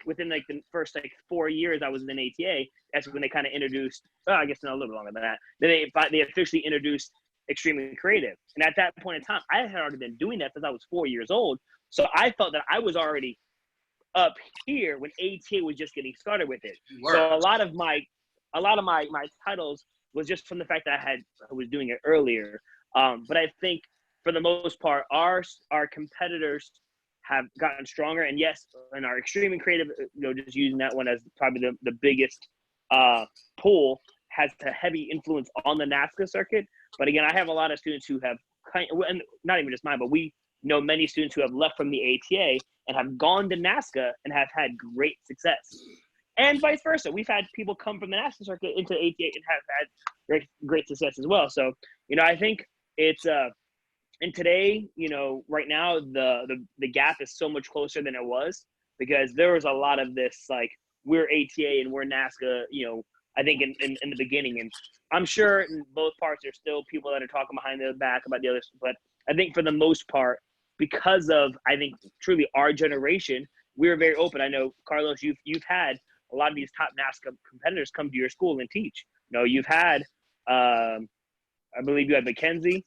within the first 4 years I was in ATA, that's when they kind of introduced, I guess a little bit longer than that. Then they officially introduced extremely creative. And at that point in time, I had already been doing that since I was 4 years old. So I felt that I was already up here when ATA was just getting started with it. So a lot of my titles was just from the fact that I was doing it earlier. But I think for the most part, our competitors have gotten stronger. And yes, in our extreme and creative, just using that one as probably the biggest pool, has a heavy influence on the Naska circuit. But again, I have a lot of students who have and not even just mine, but we know many students who have left from the ATA and have gone to Naska and have had great success. And vice versa. We've had people come from the Naska circuit into ATA and have had great success as well. So, I think it's and today, right now the gap is so much closer than it was, because there was a lot of this, like, we're ATA and we're Naska, I think in the beginning. And I'm sure in both parts there's still people that are talking behind their back about the others. But I think for the most part, because of, I think, truly our generation, we were very open. I know, Carlos, you've had a lot of these top Naska competitors come to your school and teach. You know, you've had, I believe you had Mackenzie.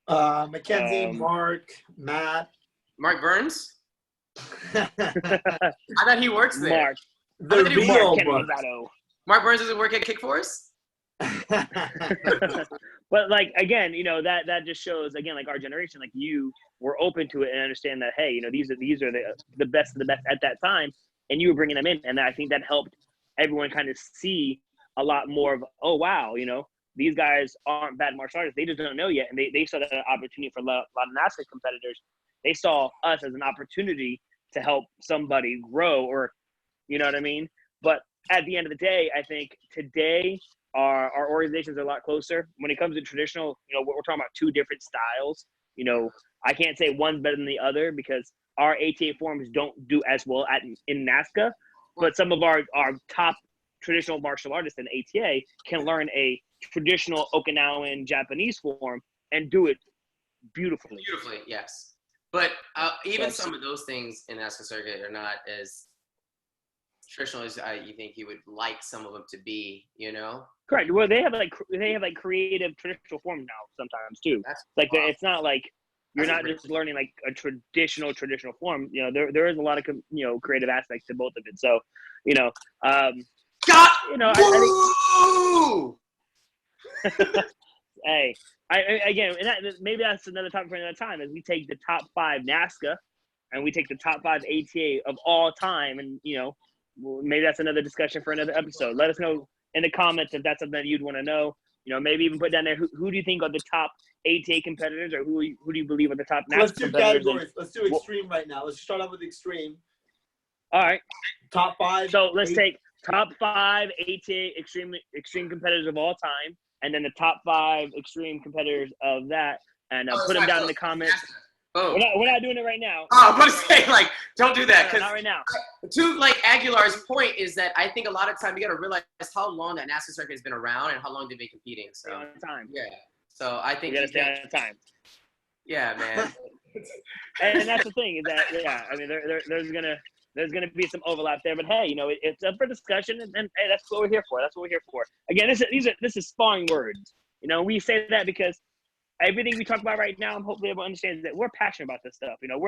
Mackenzie, Mark, Matt. Mark Burns? I thought he works there. Mark. The real Mark. Mark Burns doesn't work at Kickforce? But like, again, you know, that just shows, again, like our generation, like you were open to it and understand that, hey, you know, these are the best of the best at that time, and you were bringing them in, and I think that helped everyone kind of see a lot more of, oh wow, you know, these guys aren't bad martial artists, they just don't know yet, and they saw that opportunity for a lot of Naska competitors. They saw us as an opportunity to help somebody grow, or you know what I mean. But at the end of the day, I think today our organizations are a lot closer. When it comes to traditional, you know, we're talking about two different styles. You know, I can't say one's better than the other because our ATA forms don't do as well in Naska, but some of our top traditional martial artists in ATA can learn a traditional Okinawan Japanese form and do it beautifully. Beautifully, yes. But even some of those things in Naska circuit are not as traditional as you think you would like some of them to be, you know? Correct. Well, they have like creative traditional forms now sometimes too. That's like wow. It's not like you're not just learning like a traditional form. You know, there is a lot of creative aspects to both of it. So, you know, you know, I think hey, again, and maybe that's another topic for another time. Is we take the top 5 Naska and we take the top 5 ATA of all time, and you know, maybe that's another discussion for another episode. Let us know in the comments if that's something that you'd want to know. You know, maybe even put down there who do you think are the top ATA competitors, or who do you believe are the top Naska competitors? Let's do categories. Let's do extreme right now. Let's start out with extreme. All right. Top 5. So let's take top 5 ATA extreme competitors of all time, and then the top 5 extreme competitors of that, and put them down in the comments. Boom. We're not doing it right now. Oh, I'm going to say, like, don't do that. No, not right now. To, like, Aguilar's point is that I think a lot of time you got to realize how long that Naska circuit has been around and how long they've been competing. So, on time. Yeah. So I think you got to stay on time. Yeah, man. and that's the thing is that, yeah, I mean, there's gonna be some overlap there, but hey, you know, it's up for discussion, and hey, that's what we're here for. That's what we're here for. Again, this is sparring words. You know, we say that because everything we talk about right now, hopefully everyone understands that we're passionate about this stuff. You know,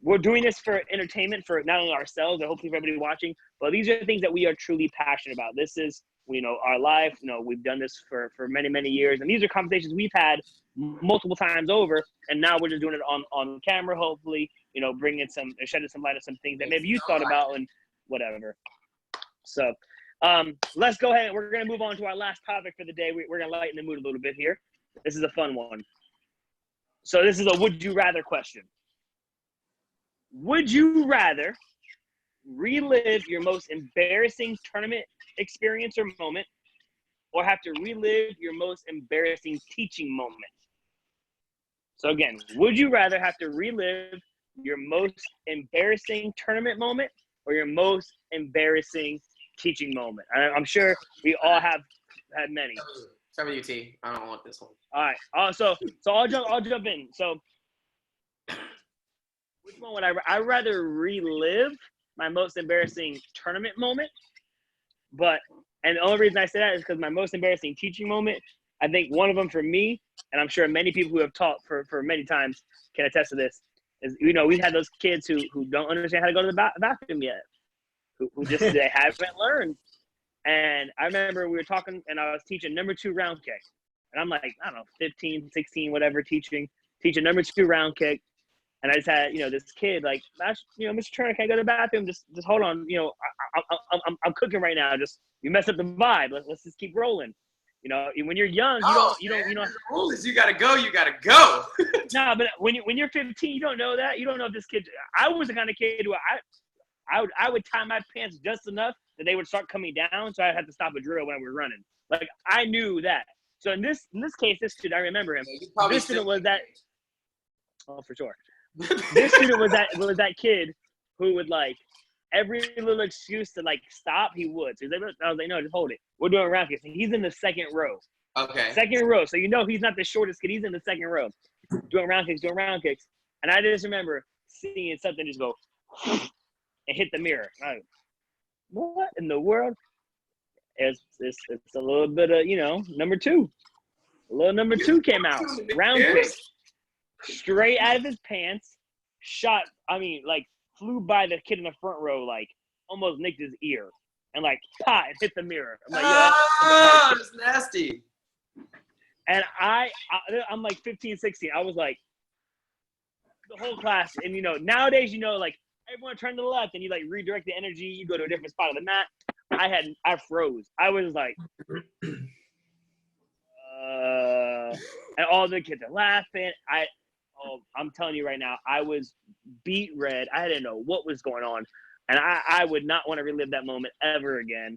we're doing this for entertainment for not only ourselves and hopefully for everybody watching, but these are things that we are truly passionate about. This is, you know, our life. You know, we've done this for many, many years, and these are conversations we've had multiple times over, and now we're just doing it on camera, hopefully, you know, shedding some light on some things that maybe you thought about and whatever. So let's go ahead. We're going to move on to our last topic for the day. We're going to lighten the mood a little bit here. This is a fun one. So this is a would you rather question. Would you rather relive your most embarrassing tournament experience or moment, or have to relive your most embarrassing teaching moment? So again, would you rather have to relive your most embarrassing tournament moment or your most embarrassing teaching moment? I'm sure we all have had many. Start with UT. I don't want this one. All right. So I'll jump in. So which one would I'd rather relive my most embarrassing tournament moment, and the only reason I say that is because my most embarrassing teaching moment, I think one of them for me, and I'm sure many people who have taught for many times can attest to this, is, you know, we've had those kids who don't understand how to go to the bathroom yet, who just they haven't learned. And I remember we were talking, and I was teaching number 2 round kick. And I'm like, I don't know, 15, 16, whatever, teaching number 2 round kick. And I just had, you know, this kid like, you know, Mr. Turner, can I go to the bathroom? Just hold on. You know, I'm cooking right now. Just, you mess up the vibe. Let's just keep rolling. You know, when you're young, you don't. The rule is you gotta go. No, but when you're 15, you don't know that. You don't know if this kid. I was the kind of kid who I would tie my pants just enough that they would start coming down, so I'd have to stop a drill when we were running. Like, I knew that. So in this case, this student, I remember him. This student was that. Oh, for sure. This student was that kid who would, like, every little excuse to, like, stop, he would. So I was like, no, just hold it. We're doing round kicks. And he's in the second row. Okay. Second row. So you know he's not the shortest kid. He's in the second row. Doing round kicks. And I just remember seeing something just go and hit the mirror. what in the world? It's a little bit of, number two. A little number two came out. Round kick. Straight out of his pants. Shot, flew by the kid in the front row, like, almost nicked his ear. And, like, pop, it hit the mirror. I'm like, it's nasty. And I'm like 15, 16. I was like, the whole class. And, nowadays, like, everyone turned to the left and you, like, redirect the energy. You go to a different spot of the mat. I froze. I was like, and all the kids are laughing. I'm telling you right now, I was beat red. I didn't know what was going on. And I would not want to relive that moment ever again.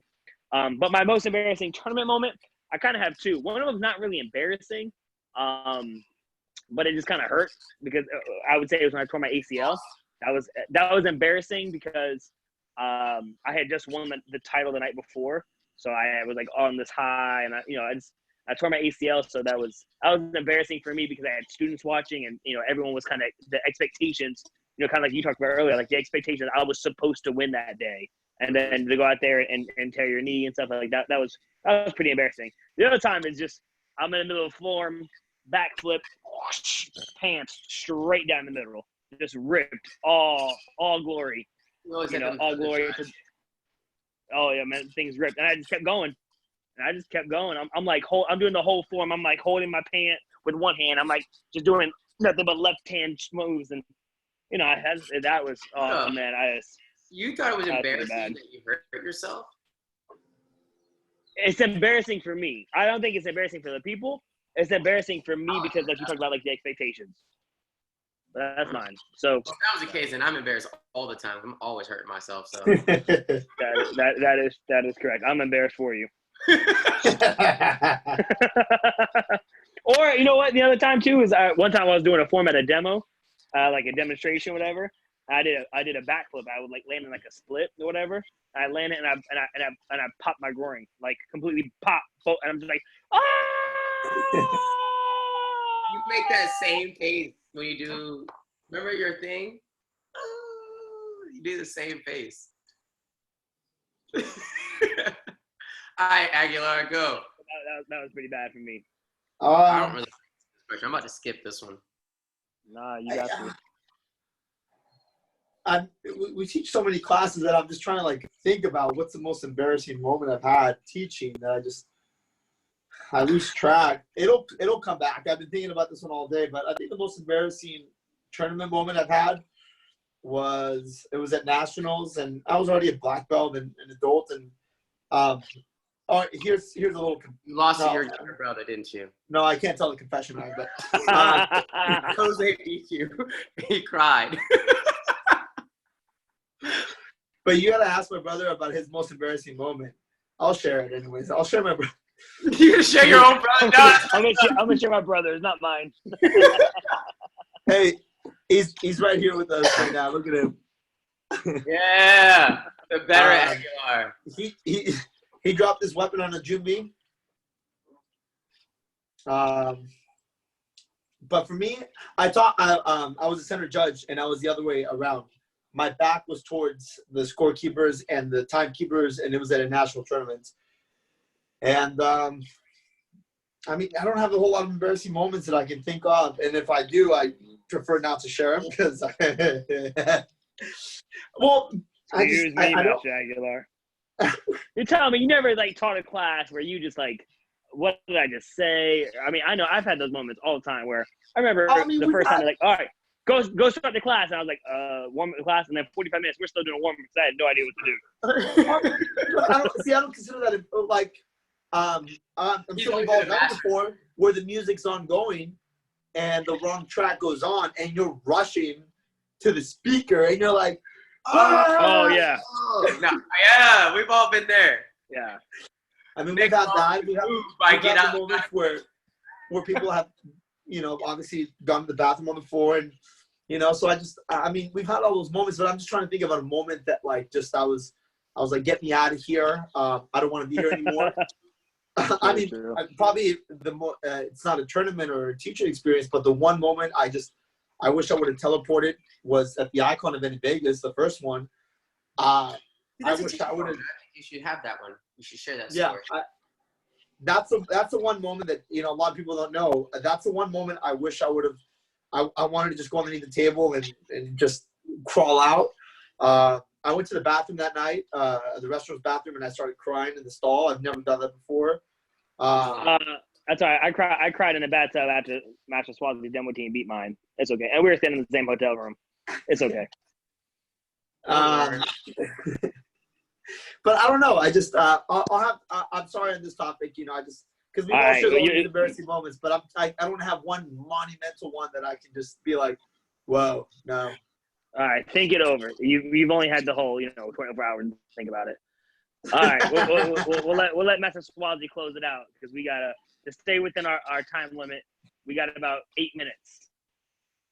But my most embarrassing tournament moment, I kind of have two. One of them is not really embarrassing, but it just kind of hurt because I would say it was when I tore my ACL. That was embarrassing because I had just won the title the night before. So I was like on this high, and I tore my ACL, so that was embarrassing for me because I had students watching, and everyone was kind of the expectations, kind of like you talked about earlier, like the expectations I was supposed to win that day, and then to go out there and tear your knee and stuff like that. That was pretty embarrassing. The other time is just I'm in the middle of the floor, backflip, whoosh, pants straight down the middle, just ripped, all glory, all glory. Oh yeah, man, things ripped, and I just kept going. I'm like, I'm doing the whole form. I'm like holding my pant with one hand. I'm like just doing nothing but left hand moves, and that was man. You thought it was embarrassing that you hurt yourself? It's embarrassing for me. I don't think it's embarrassing for the people. It's embarrassing for me because, like you talked about, like the expectations. But that's mine. So if that was the case, and I'm embarrassed all the time. I'm always hurting myself. So that is correct. I'm embarrassed for you. Or you know what? The other time too is one time I was doing a form at a demo, like a demonstration, whatever. I did a backflip. I would like land in like a split or whatever. I landed and I popped my groin, like completely pop, and I'm just like, ah! You make that same face when you do. Remember your thing? You do the same face. All right, Aguilar, go. That was pretty bad for me. I don't really. I'm about to skip this one. Nah, you got to. We teach so many classes that I'm just trying to like think about what's the most embarrassing moment I've had teaching that I lose track. It'll come back. I've been thinking about this one all day, but I think the most embarrassing tournament moment I've had was at nationals, and I was already a black belt and an adult, and here's a little. You lost to your younger brother, didn't you? No, I can't tell the confession now, but Jose beat you. He cried. But you gotta ask my brother about his most embarrassing moment. I'll share it anyways. I'll share my brother. You can share your own brother. No. I'm gonna share my brother's, not mine. Hey, he's right here with us right now. Look at him. Yeah, the better Aguilar. He dropped his weapon on a June beam. But for me, I was a center judge, and I was the other way around. My back was towards the scorekeepers and the timekeepers, and it was at a national tournament. And I don't have a whole lot of embarrassing moments that I can think of, and if I do, I prefer not to share them because. Well, Aguilar. You're telling me you never like taught a class where you just like, what did I just say? I mean, I know I've had those moments all the time where I remember the first time, like, all right, go start the class. And I was like, warm up the class. And then 45 minutes, we're still doing a warm up because I had no idea what to do. I don't consider that like, I'm sure we've all done it before where the music's ongoing and the wrong track goes on and you're rushing to the speaker and you're like, oh yeah. No, yeah, we've all been there. Yeah. I mean, we've had that. We've had the moments where people have, obviously gone to the bathroom on the floor and, so we've had all those moments, but I'm just trying to think about a moment that like, just I was like, get me out of here. I don't want to be here anymore. Probably it's not a tournament or a teaching experience, but the one moment I wish I would have teleported was at the Icon event in Vegas, the first one. I wish I would have. I think you should have that one. You should share that Yeah, story. that's the one moment that a lot of people don't know. That's the one moment I wish I would have. I wanted to just go underneath the table and just crawl out. I went to the bathroom that night, the restaurant's bathroom, and I started crying in the stall. I've never done that before. That's all right. I cried in the bathtub after Master Solwazi's demo team beat mine. It's okay. And we were staying in the same hotel room. It's okay. But I don't know. I just I'll have. I'm sorry on this topic. I just because we all share these embarrassing moments, but I don't have one monumental one that I can just be like, whoa, no. All right, think it over. You've only had the whole 24 hours to think about it. All right, we'll let Master Solwazi close it out because we gotta to stay within our time limit. We got about 8 minutes.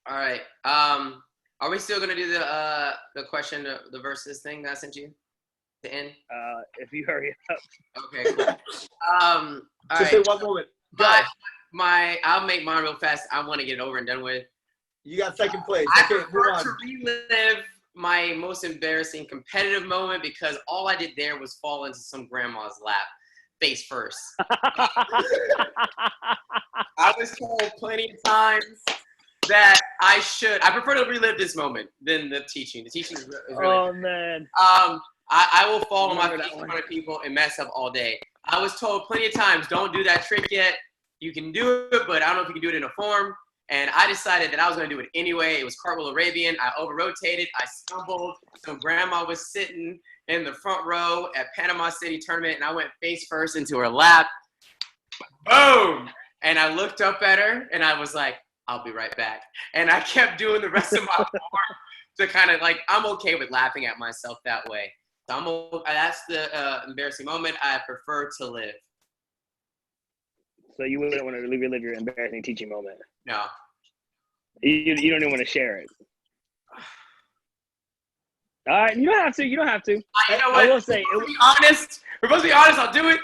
All right. Are we still gonna do the question, the versus thing that I sent you to end? If you hurry up. Okay, cool. All Just right. say one moment. I'll make mine real fast. I want to get it over and done with. You got second place. I Okay, prefer to relive my most embarrassing competitive moment because all I did there was fall into some grandma's lap, face first. I was told plenty of times that I prefer to relive this moment than the teaching. The teaching is really Oh, man. I will fall on my face in front of people and mess up all day. I was told plenty of times, don't do that trick yet. You can do it, but I don't know if you can do it in a form. And I decided that I was going to do it anyway. It was Cartwheel Arabian. I over-rotated. I stumbled. So grandma was sitting in the front row at Panama City tournament, and I went face first into her lap. Boom! And I looked up at her, and I was like, I'll be right back. And I kept doing the rest of my form to kind of I'm okay with laughing at myself that way. So that's the embarrassing moment I prefer to live. So you wouldn't want to relive your embarrassing teaching moment? No. You don't even want to share it? All right, you don't have to. You don't have to. You know what? I will say, We're supposed to be honest. I'll do it.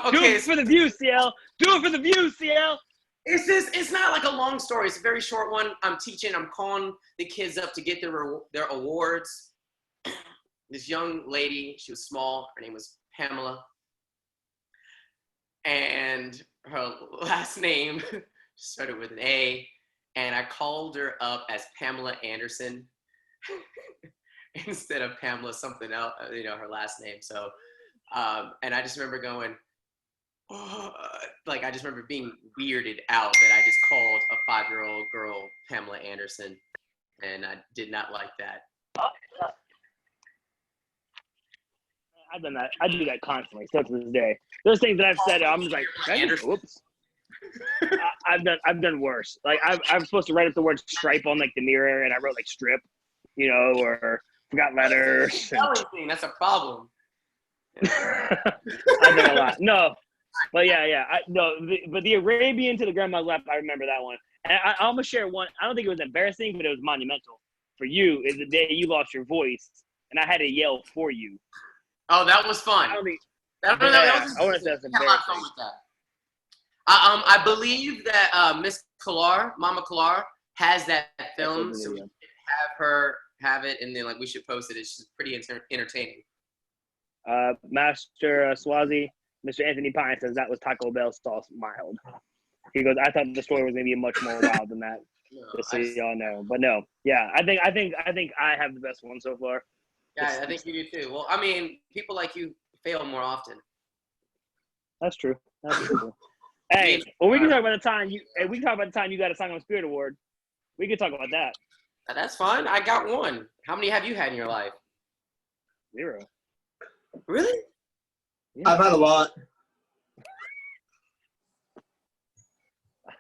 Okay. Do it for the views, Ciel. Do it for the views, Ciel. It's not like a long story. It's a very short one. I'm calling the kids up to get their awards. This young lady, she was small. Her name was Pamela. And her last name started with an A. And I called her up as Pamela Anderson instead of Pamela something else, her last name. So, and I just remember going, I just remember being weirded out that I just called a 5-year-old girl Pamela Anderson. And I did not like that. I've done that. I do that constantly, still to this day. There's things that I've said, I'm just like, whoops. I've done worse. I'm supposed to write up the word stripe on the mirror, and I wrote strip, or forgot letters. That's a problem. I've done a lot. No, but yeah. But the Arabian to the grandma's lap, I remember that one. And I almost share one. I don't think it was embarrassing, but it was monumental for you. Is the day you lost your voice, and I had to yell for you. Oh, that was fun. I want to say that's embarrassing. I believe that Miss Kalar, Mama Kalar, has that film, so we should have her have it, and then we should post it. It's just pretty entertaining. Master Solwazi, Mr. Anthony Pine says that was Taco Bell sauce mild. He goes, I thought the story was maybe much more wild than that. Just so y'all know, but no, yeah, I think I have the best one so far. Yeah, I think you do too. Well, I mean, people like you fail more often. That's true. Hey, well, we can talk about the time you got a Song of Spirit award. We can talk about that. That's fine. I got one. How many have you had in your life? 0. Really? Yeah. I've had a lot.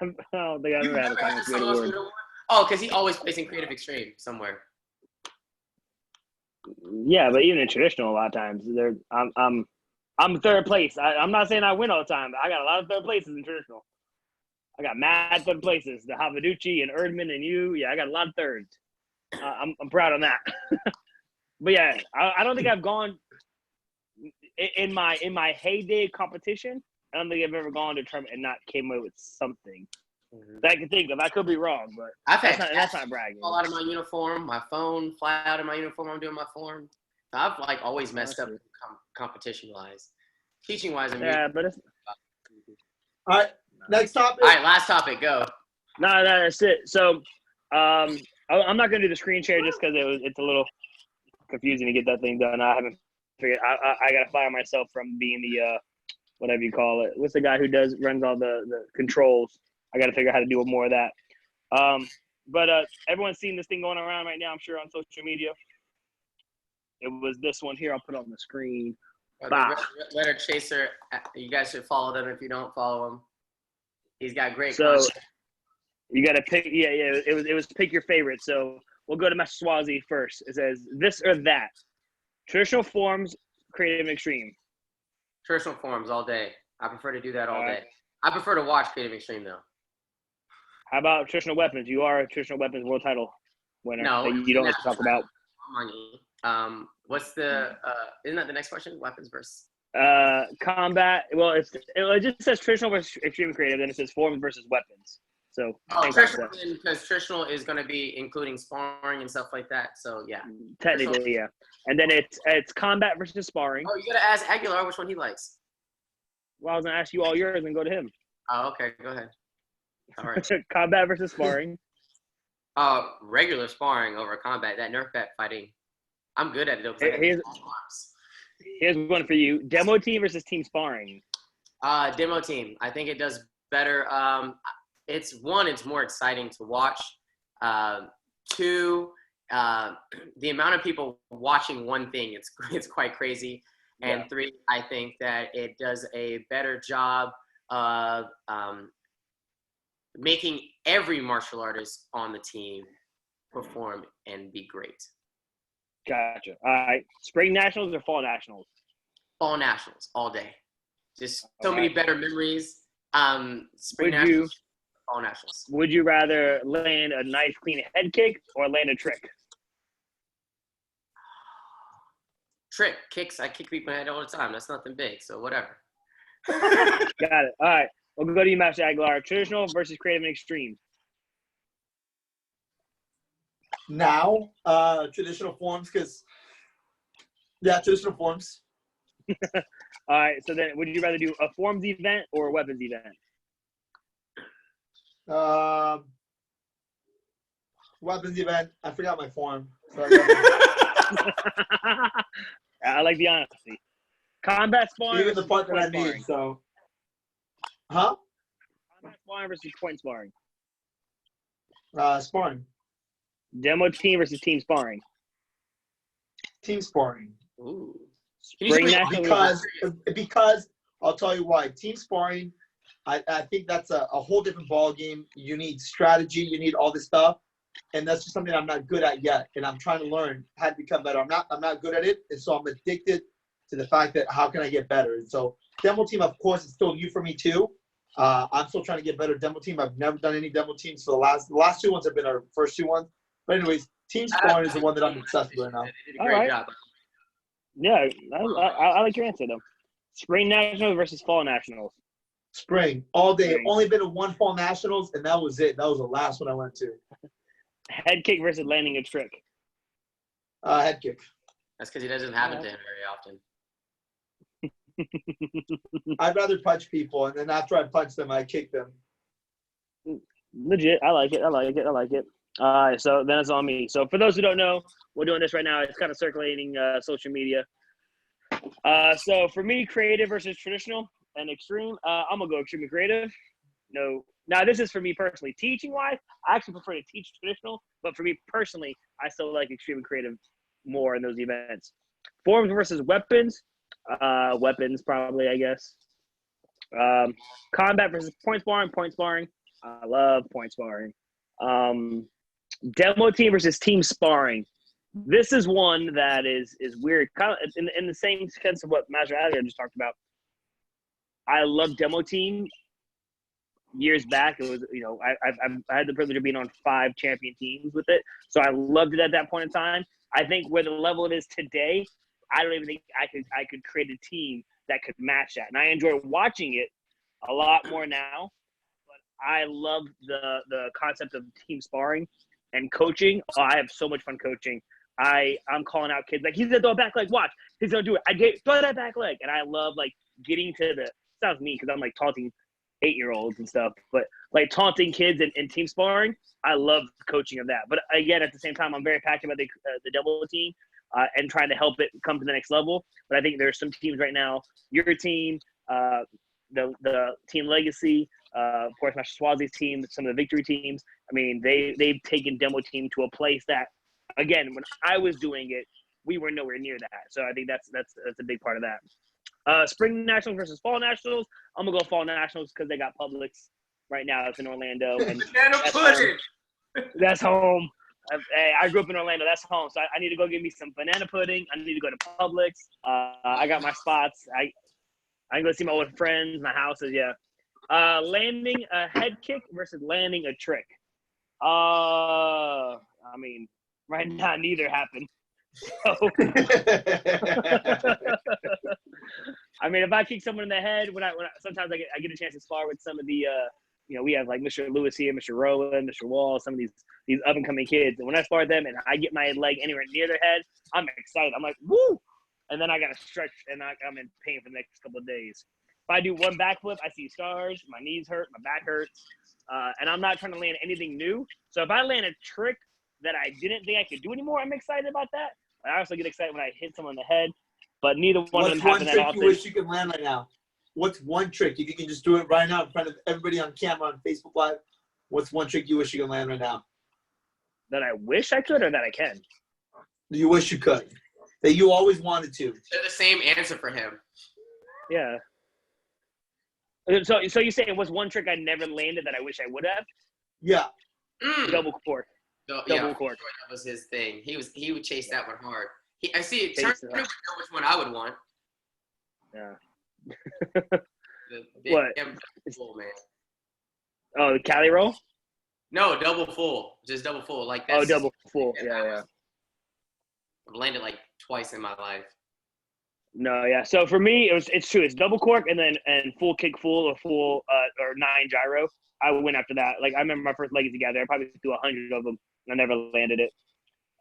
I don't think I've ever had a Song of Spirit award. Oh, because he always plays in Creative Extreme somewhere. Yeah, but even in traditional, a lot of times, I'm third place. I'm not saying I win all the time, but I got a lot of third places in traditional. I got mad third places. The Havaduchi and Erdman and you. Yeah, I got a lot of thirds. I'm proud on that. But yeah, I don't think I've gone in my heyday competition. I don't think I've ever gone to a tournament and not came away with something that I can think of. I could be wrong, but that's not bragging. Fall out of my uniform, my phone fly out of my uniform. I'm doing my form. I've like always messed up competition wise. Teaching wise, I'm Yeah, but it's All right, next topic. all right. Last topic, go. no, that's it. So, I'm not gonna do the screen share just because it's a little confusing to get that thing done. I haven't figured. I gotta fire myself from being the whatever you call it. What's the guy who runs all the controls? I gotta figure out how to do more of that. But everyone's seeing this thing going around right now, I'm sure, on social media. It was this one here. I'll put it on the screen. Letter Chaser. You guys should follow them if you don't follow him. He's got great So content. you got to pick. Yeah. It was pick your favorite. So we'll go to Master Solwazi first. It says this or that. Traditional forms, creative and extreme. Traditional forms all day. I prefer to do that all All right. day. I prefer to watch Creative Extreme though. How about traditional weapons? You are a traditional weapons world title winner. No, that you don't like to talk about. Money. What's the? Isn't that the next question? Weapons versus. Combat. Well, it just says traditional versus extreme creative. Then it says forms versus weapons. So Traditional, because traditional is going to be including sparring and stuff like that. So yeah. Technically, yeah. And then it's combat versus sparring. Oh, you got to ask Aguilar which one he likes. Well, I was gonna ask you all yours and go to him. Oh, okay. Go ahead. All right. Combat versus sparring. Regular sparring over combat. That Nerf bat fighting, I'm good at it. Here's one for you: demo team versus team sparring. Demo team. I think it does better. It's more exciting to watch. Two, the amount of people watching one thing, it's quite crazy. And Yeah. Three, I think that it does a better job of making every martial artist on the team perform and be great. Gotcha. All right. Spring nationals or fall nationals? Fall nationals all day. Just so many better memories. Spring Would nationals, fall nationals. Would you rather land a nice clean head kick or land a trick? Trick kicks. I kick people in the head all the time. That's nothing big. So whatever. Got it. All right. We'll go to you, Master Aguilar. Traditional versus creative and extreme. Now, traditional forms, traditional forms. All right. So then, would you rather do a forms event or a weapons event? Weapons event. I forgot my form. So I like the honesty. Combat sparring. even the versus part that point I need. sparring. So, huh? Combat sparring versus point sparring. Sparring. Demo team versus team sparring. Team sparring. Ooh. Spring national. Because I'll tell you why. Team sparring, I think that's a whole different ball game. You need strategy. You need all this stuff, and that's just something I'm not good at yet. And I'm trying to learn how to become better. I'm not good at it, and so I'm addicted to the fact that how can I get better. And so demo team, of course, is still new for me too. I'm still trying to get better at demo team. I've never done any demo teams. So the last two ones have been our first two ones. But anyways, team sparring is the one that I'm obsessed with right now. They did a great job. Yeah, I like your answer though. Spring nationals versus fall nationals. Spring all day. Spring. Only been to one fall nationals, and that was it. That was the last one I went to. Head kick versus landing a trick. Head kick. That's because he doesn't happen to him very often. I'd rather punch people, and then after I punch them, I kick them. Legit. I like it. All right, so then it's on me. So for those who don't know, we're doing this right now. It's kind of circulating social media. So for me, creative versus traditional and extreme, I'm going to go extremely creative. No. Now, this is for me personally. Teaching-wise, I actually prefer to teach traditional, but for me personally, I still like extreme and creative more in those events. Forms versus weapons. Weapons, probably, I guess. Combat versus point sparring. I love point sparring. Demo team versus team sparring. This is one that is weird, kind of in the same sense of what Master Aguilar just talked about. I love demo team. Years back, it was I had the privilege of being on 5 champion teams with it, so I loved it at that point in time. I think where the level it is today, I don't even think I could create a team that could match that, and I enjoy watching it a lot more now. I love the concept of team sparring and coaching. Oh, I have so much fun coaching. I'm calling out kids like he's gonna throw a back leg. Watch, he's gonna do it. Throw that back leg, and I love like getting to the sounds mean because I'm like taunting 8-year-olds and stuff, but like taunting kids in team sparring. I love coaching of that. But again, at the same time, I'm very passionate about the double team and trying to help it come to the next level. But I think there's some teams right now. Your team, the team Legacy, of course, my Solwazi's team, some of the victory teams. I mean, they've taken demo team to a place that, again, when I was doing it, we were nowhere near that. So I think that's a big part of that. Spring Nationals versus Fall Nationals. I'm gonna go Fall Nationals because they got Publix right now. It's in Orlando, and Banana pudding. that's home. I grew up in Orlando. That's home. So I need to go get me some banana pudding. I need to go to Publix. I got my spots. I can go see my old friends, my houses. Yeah. Landing a head kick versus landing a trick. I mean, right now neither happened. So, I mean, if I kick someone in the head, when I sometimes I get a chance to spar with some of the, we have like Mr. Lewis here, Mr. Rowland, Mr. Wall, some of these up and coming kids, and when I spar them and I get my leg anywhere near their head, I'm excited. I'm like, woo! And then I got to stretch, and I'm in pain for the next couple of days. If I do one backflip, I see stars. My knees hurt, my back hurts, and I'm not trying to land anything new. So if I land a trick that I didn't think I could do anymore, I'm excited about that. I also get excited when I hit someone in the head, but neither one of them happen that often. What's one trick you wish you could land right now? What's one trick? If you can just do it right now in front of everybody on camera on Facebook Live, what's one trick you wish you could land right now? That I wish I could or that I can? You wish you could. That you always wanted to. They're the same answer for him. Yeah. So you're saying what's one trick I never landed that I wish I would have? Yeah. Double cork. Double cork. That was his thing. He would chase that one hard. I see it. Turner would know which one I would want. Yeah. The big What? Full, man. Oh, the Cali roll? No, double full. Just double full. Like that's, double full. Yeah. I've landed like twice in my life. No, yeah. So for me, it's true. It's double cork and full kick full or full or 9 gyro. I went after that. Like I remember my first legacy guy there. I probably threw 100 of them. I never landed it.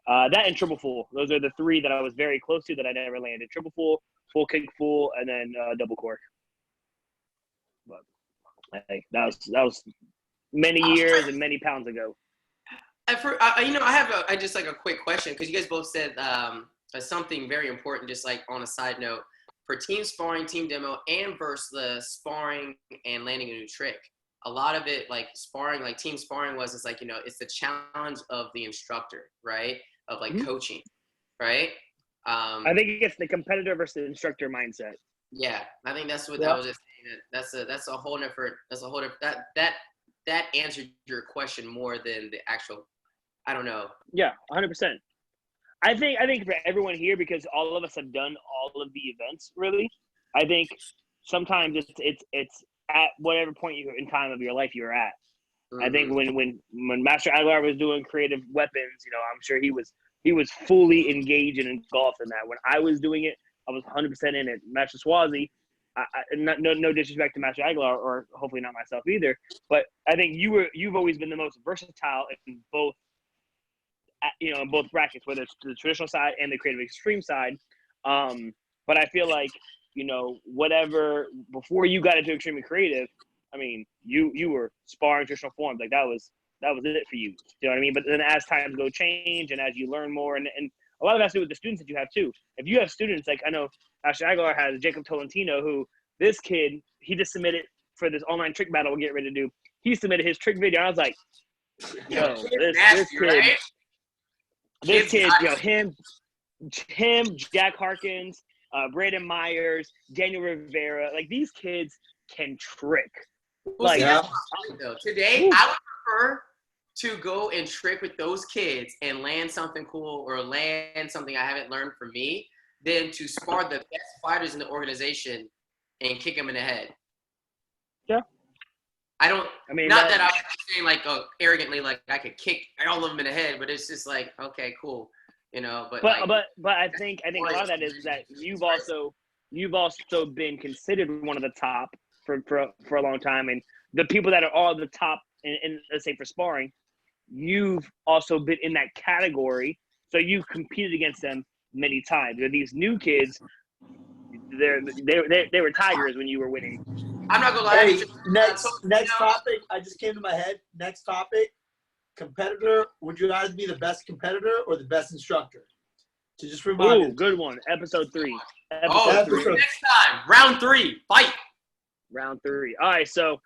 That and triple full. Those are the 3 that I was very close to that I never landed. Triple full kick full, and then double cork. But hey, that was many years and many pounds ago. I have just like a quick question because you guys both said something very important. Just like on a side note, for team sparring, team demo, and versus the sparring and landing a new trick. A lot of it, like sparring, like team sparring it's like, it's the challenge of the instructor, right? Of like coaching, right? I think it's the competitor versus the instructor mindset. Yeah, I think that's what I was just saying. That's a whole different. That answered your question more than the actual. I don't know. Yeah, 100%. I think for everyone here, because all of us have done all of the events. Really, I think sometimes it's at whatever point in time of your life you're at. Mm-hmm. I think when Master Aguilar was doing creative weapons, I'm sure he was fully engaged and engulfed in that. When I was doing it, I was 100% in it. Master Solwazi, no disrespect to Master Aguilar, or hopefully not myself either, but I think you've always been the most versatile in both, in both brackets, whether it's the traditional side and the creative extreme side. But I feel like, whatever, before you got into extremely creative, I mean, you were sparring traditional forms. Like that was it for you. You know what I mean? But then as times go change and as you learn more, and a lot of that has to do with the students that you have too. If you have students, like I know Master Aguilar has Jacob Tolentino, who this kid, he just submitted for this online trick battle we're getting ready to do. He submitted his trick video. And I was like, yo, this kid, him, Jack Harkins, Braden Myers, Daniel Rivera, like these kids can trick. Like today, I would prefer to go and trick with those kids and land something cool or land something I haven't learned from me than to spar the best fighters in the organization and kick them in the head. Yeah. Not that I was saying like arrogantly like I could kick all of them in the head, but it's just like, okay, cool. But I think a lot of that is that you've also been considered one of the top for a long time, and the people that are all the top in let's say for sparring, you've also been in that category So you competed against them many times. They're these new kids. They were tigers when you were winning. I'm not gonna lie. Hey, next topic. I just came to my head. Next topic. Competitor. Would you rather be the best competitor or the best instructor? To just remind you. Good one. Episode 3. Next time, round 3, fight. Round 3. All right, so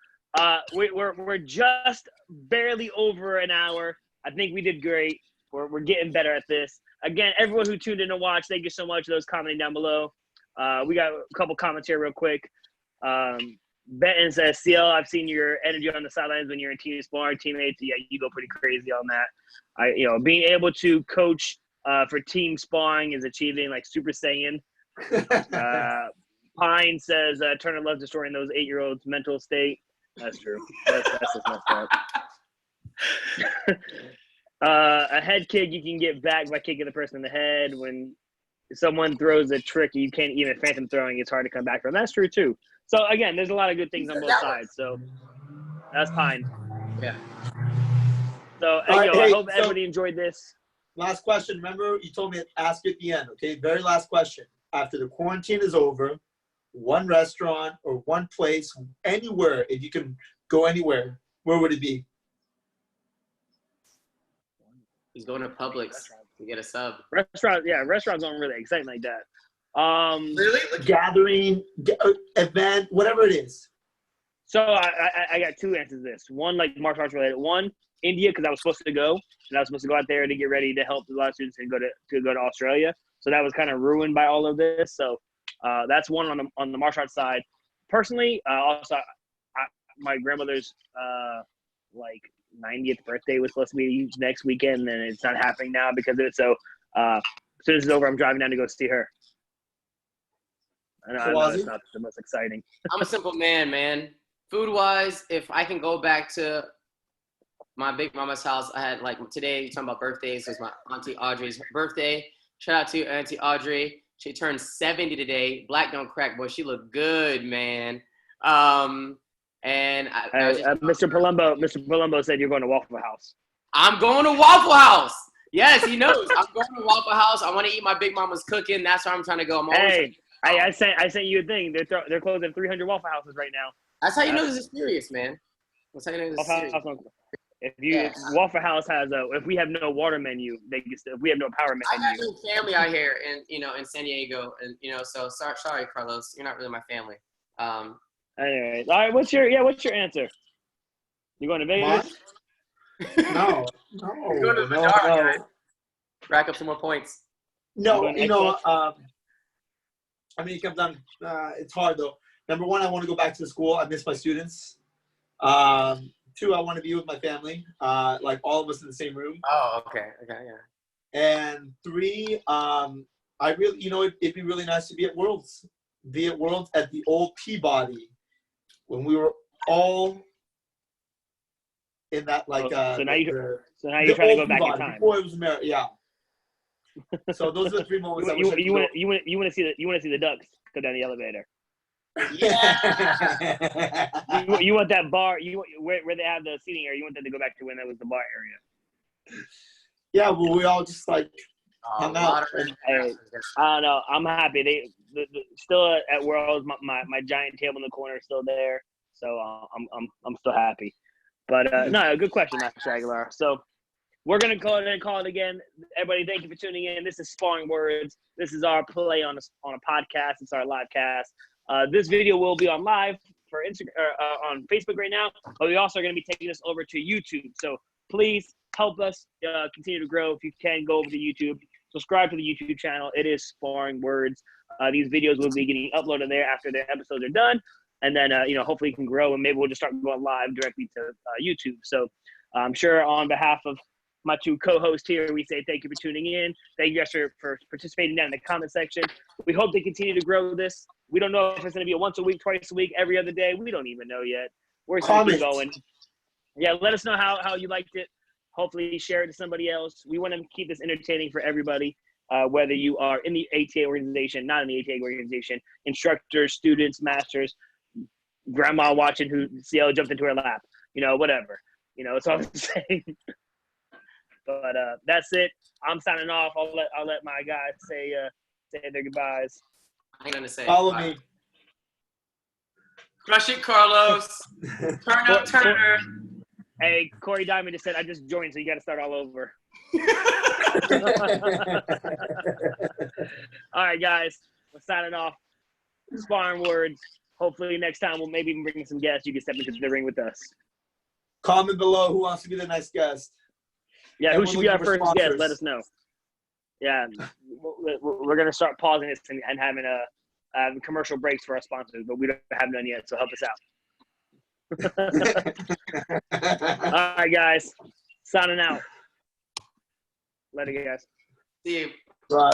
we're just barely over an hour. I think we did great. We're getting better at this. Again, everyone who tuned in to watch, thank you so much for those commenting down below. We got a couple comments here real quick. Benton says, Ciel, I've seen your energy on the sidelines when you're in team sparring, teammates. Yeah, you go pretty crazy on that. Being able to coach for team sparring is achieving like Super Saiyan. Pine says, Turner loves destroying those 8-year-olds' mental state. That's true. That's just messed up. A head kick you can get back by kicking the person in the head. When someone throws a trick you can't even phantom throwing, it's hard to come back from. That's true too. So again, there's a lot of good things on both sides. So that's fine. Yeah. So Right, I hope everybody enjoyed this. Last question. Remember, you told me to ask you at the end. Okay, very last question. After the quarantine is over, one restaurant or one place, anywhere, if you can go anywhere, where would it be? He's going to Publix to get a sub. Restaurants aren't really exciting like that. Really? Gathering, event, whatever it is. So I got 2 answers to this. One, like martial arts related. One, India, because I was supposed to go. And I was supposed to go out there to get ready to help a lot of students and go to Australia. So that was kind of ruined by all of this. So that's one on the martial arts side. Personally, also my grandmother's 90th birthday was supposed to be next weekend, and it's not happening now because of it. So as soon as it's over, I'm driving down to go see her. I know it's not the most exciting. I'm a simple man. Food-wise, if I can go back to my big mama's house, I had today, talking about birthdays, it was my Auntie Audrey's birthday. Shout out to Auntie Audrey. She turned 70 today. Black don't crack, boy. She looked good, man. And Mr. Palumbo said you're going to Waffle House. I'm going to Waffle House. Yes, he knows. I'm going to Waffle House. I want to eat my big mama's cooking. That's where I'm trying to go. I sent you a thing. They're closing 300 Waffle Houses right now. That's how you know this is serious, man. That's how you know this is serious. Waffle House has if we have no water menu, if we have no power menu. I have family out here in San Diego, and so sorry, Carlos, you're not really my family. Anyway, all right. What's your answer? You going to Vegas? No. You're going to the Right? Rack up some more points. No, it comes down. It's hard though. Number one, I want to go back to the school. I miss my students. 2, I want to be with my family, like all of us in the same room. Oh, okay, yeah. And 3, I really, it'd be really nice to be at Worlds. Be at Worlds at the old Peabody when we were all in that So now you're trying to go back in time. Before it was America, yeah. So those are the 3 moments. You want to see the Ducks go down the elevator. Yeah. you want that bar? Where they have the seating area? You want them to go back to when that was the bar area? Yeah, well, we all just hung out. I don't know. I'm happy. They still at Worlds. My giant table in the corner is still there, so I'm still happy. But no, good question, Master Aguilar. So we're gonna call it again. Everybody, thank you for tuning in. This is Sparring Words. This is our play on a podcast. It's our live cast. This video will be on live for on Facebook right now, but we also are going to be taking this over to YouTube. So please help us continue to grow. If you can, go over to YouTube, subscribe to the YouTube channel. It is Sparring Words. These videos will be getting uploaded there after the episodes are done, and then hopefully it can grow, and maybe we'll just start going live directly to YouTube. So I'm sure on behalf of my 2 co-hosts here, we say thank you for tuning in. Thank you guys for participating down in the comment section. We hope to continue to grow this. We don't know if it's going to be a once a week, twice a week, every other day. We don't even know yet. We're going to keep going. Yeah, let us know how you liked it. Hopefully share it to somebody else. We want to keep this entertaining for everybody, whether you are in the ATA organization, not in the ATA organization, instructors, students, masters, grandma watching who Ciel jumped into her lap, whatever. It's all the same. But that's it. I'm signing off. I'll let my guys say their goodbyes. I ain't gonna say. Follow Bye. me. Crush it, Carlos. Turn up, Turner. Hey, Corey Diamond just said I just joined, so you got to start all over. All right, guys, we're signing off. Sparring words. Hopefully next time we'll maybe even bring some guests. You can step into the ring with us. Comment below who wants to be the next guest. Yeah, And who we're should be our looking for first guest? sponsors. Let us know. Yeah, we're gonna start pausing this and having commercial breaks for our sponsors, but we don't have none yet, so help us out. All right, guys, signing out. Later, guys. See you. Right.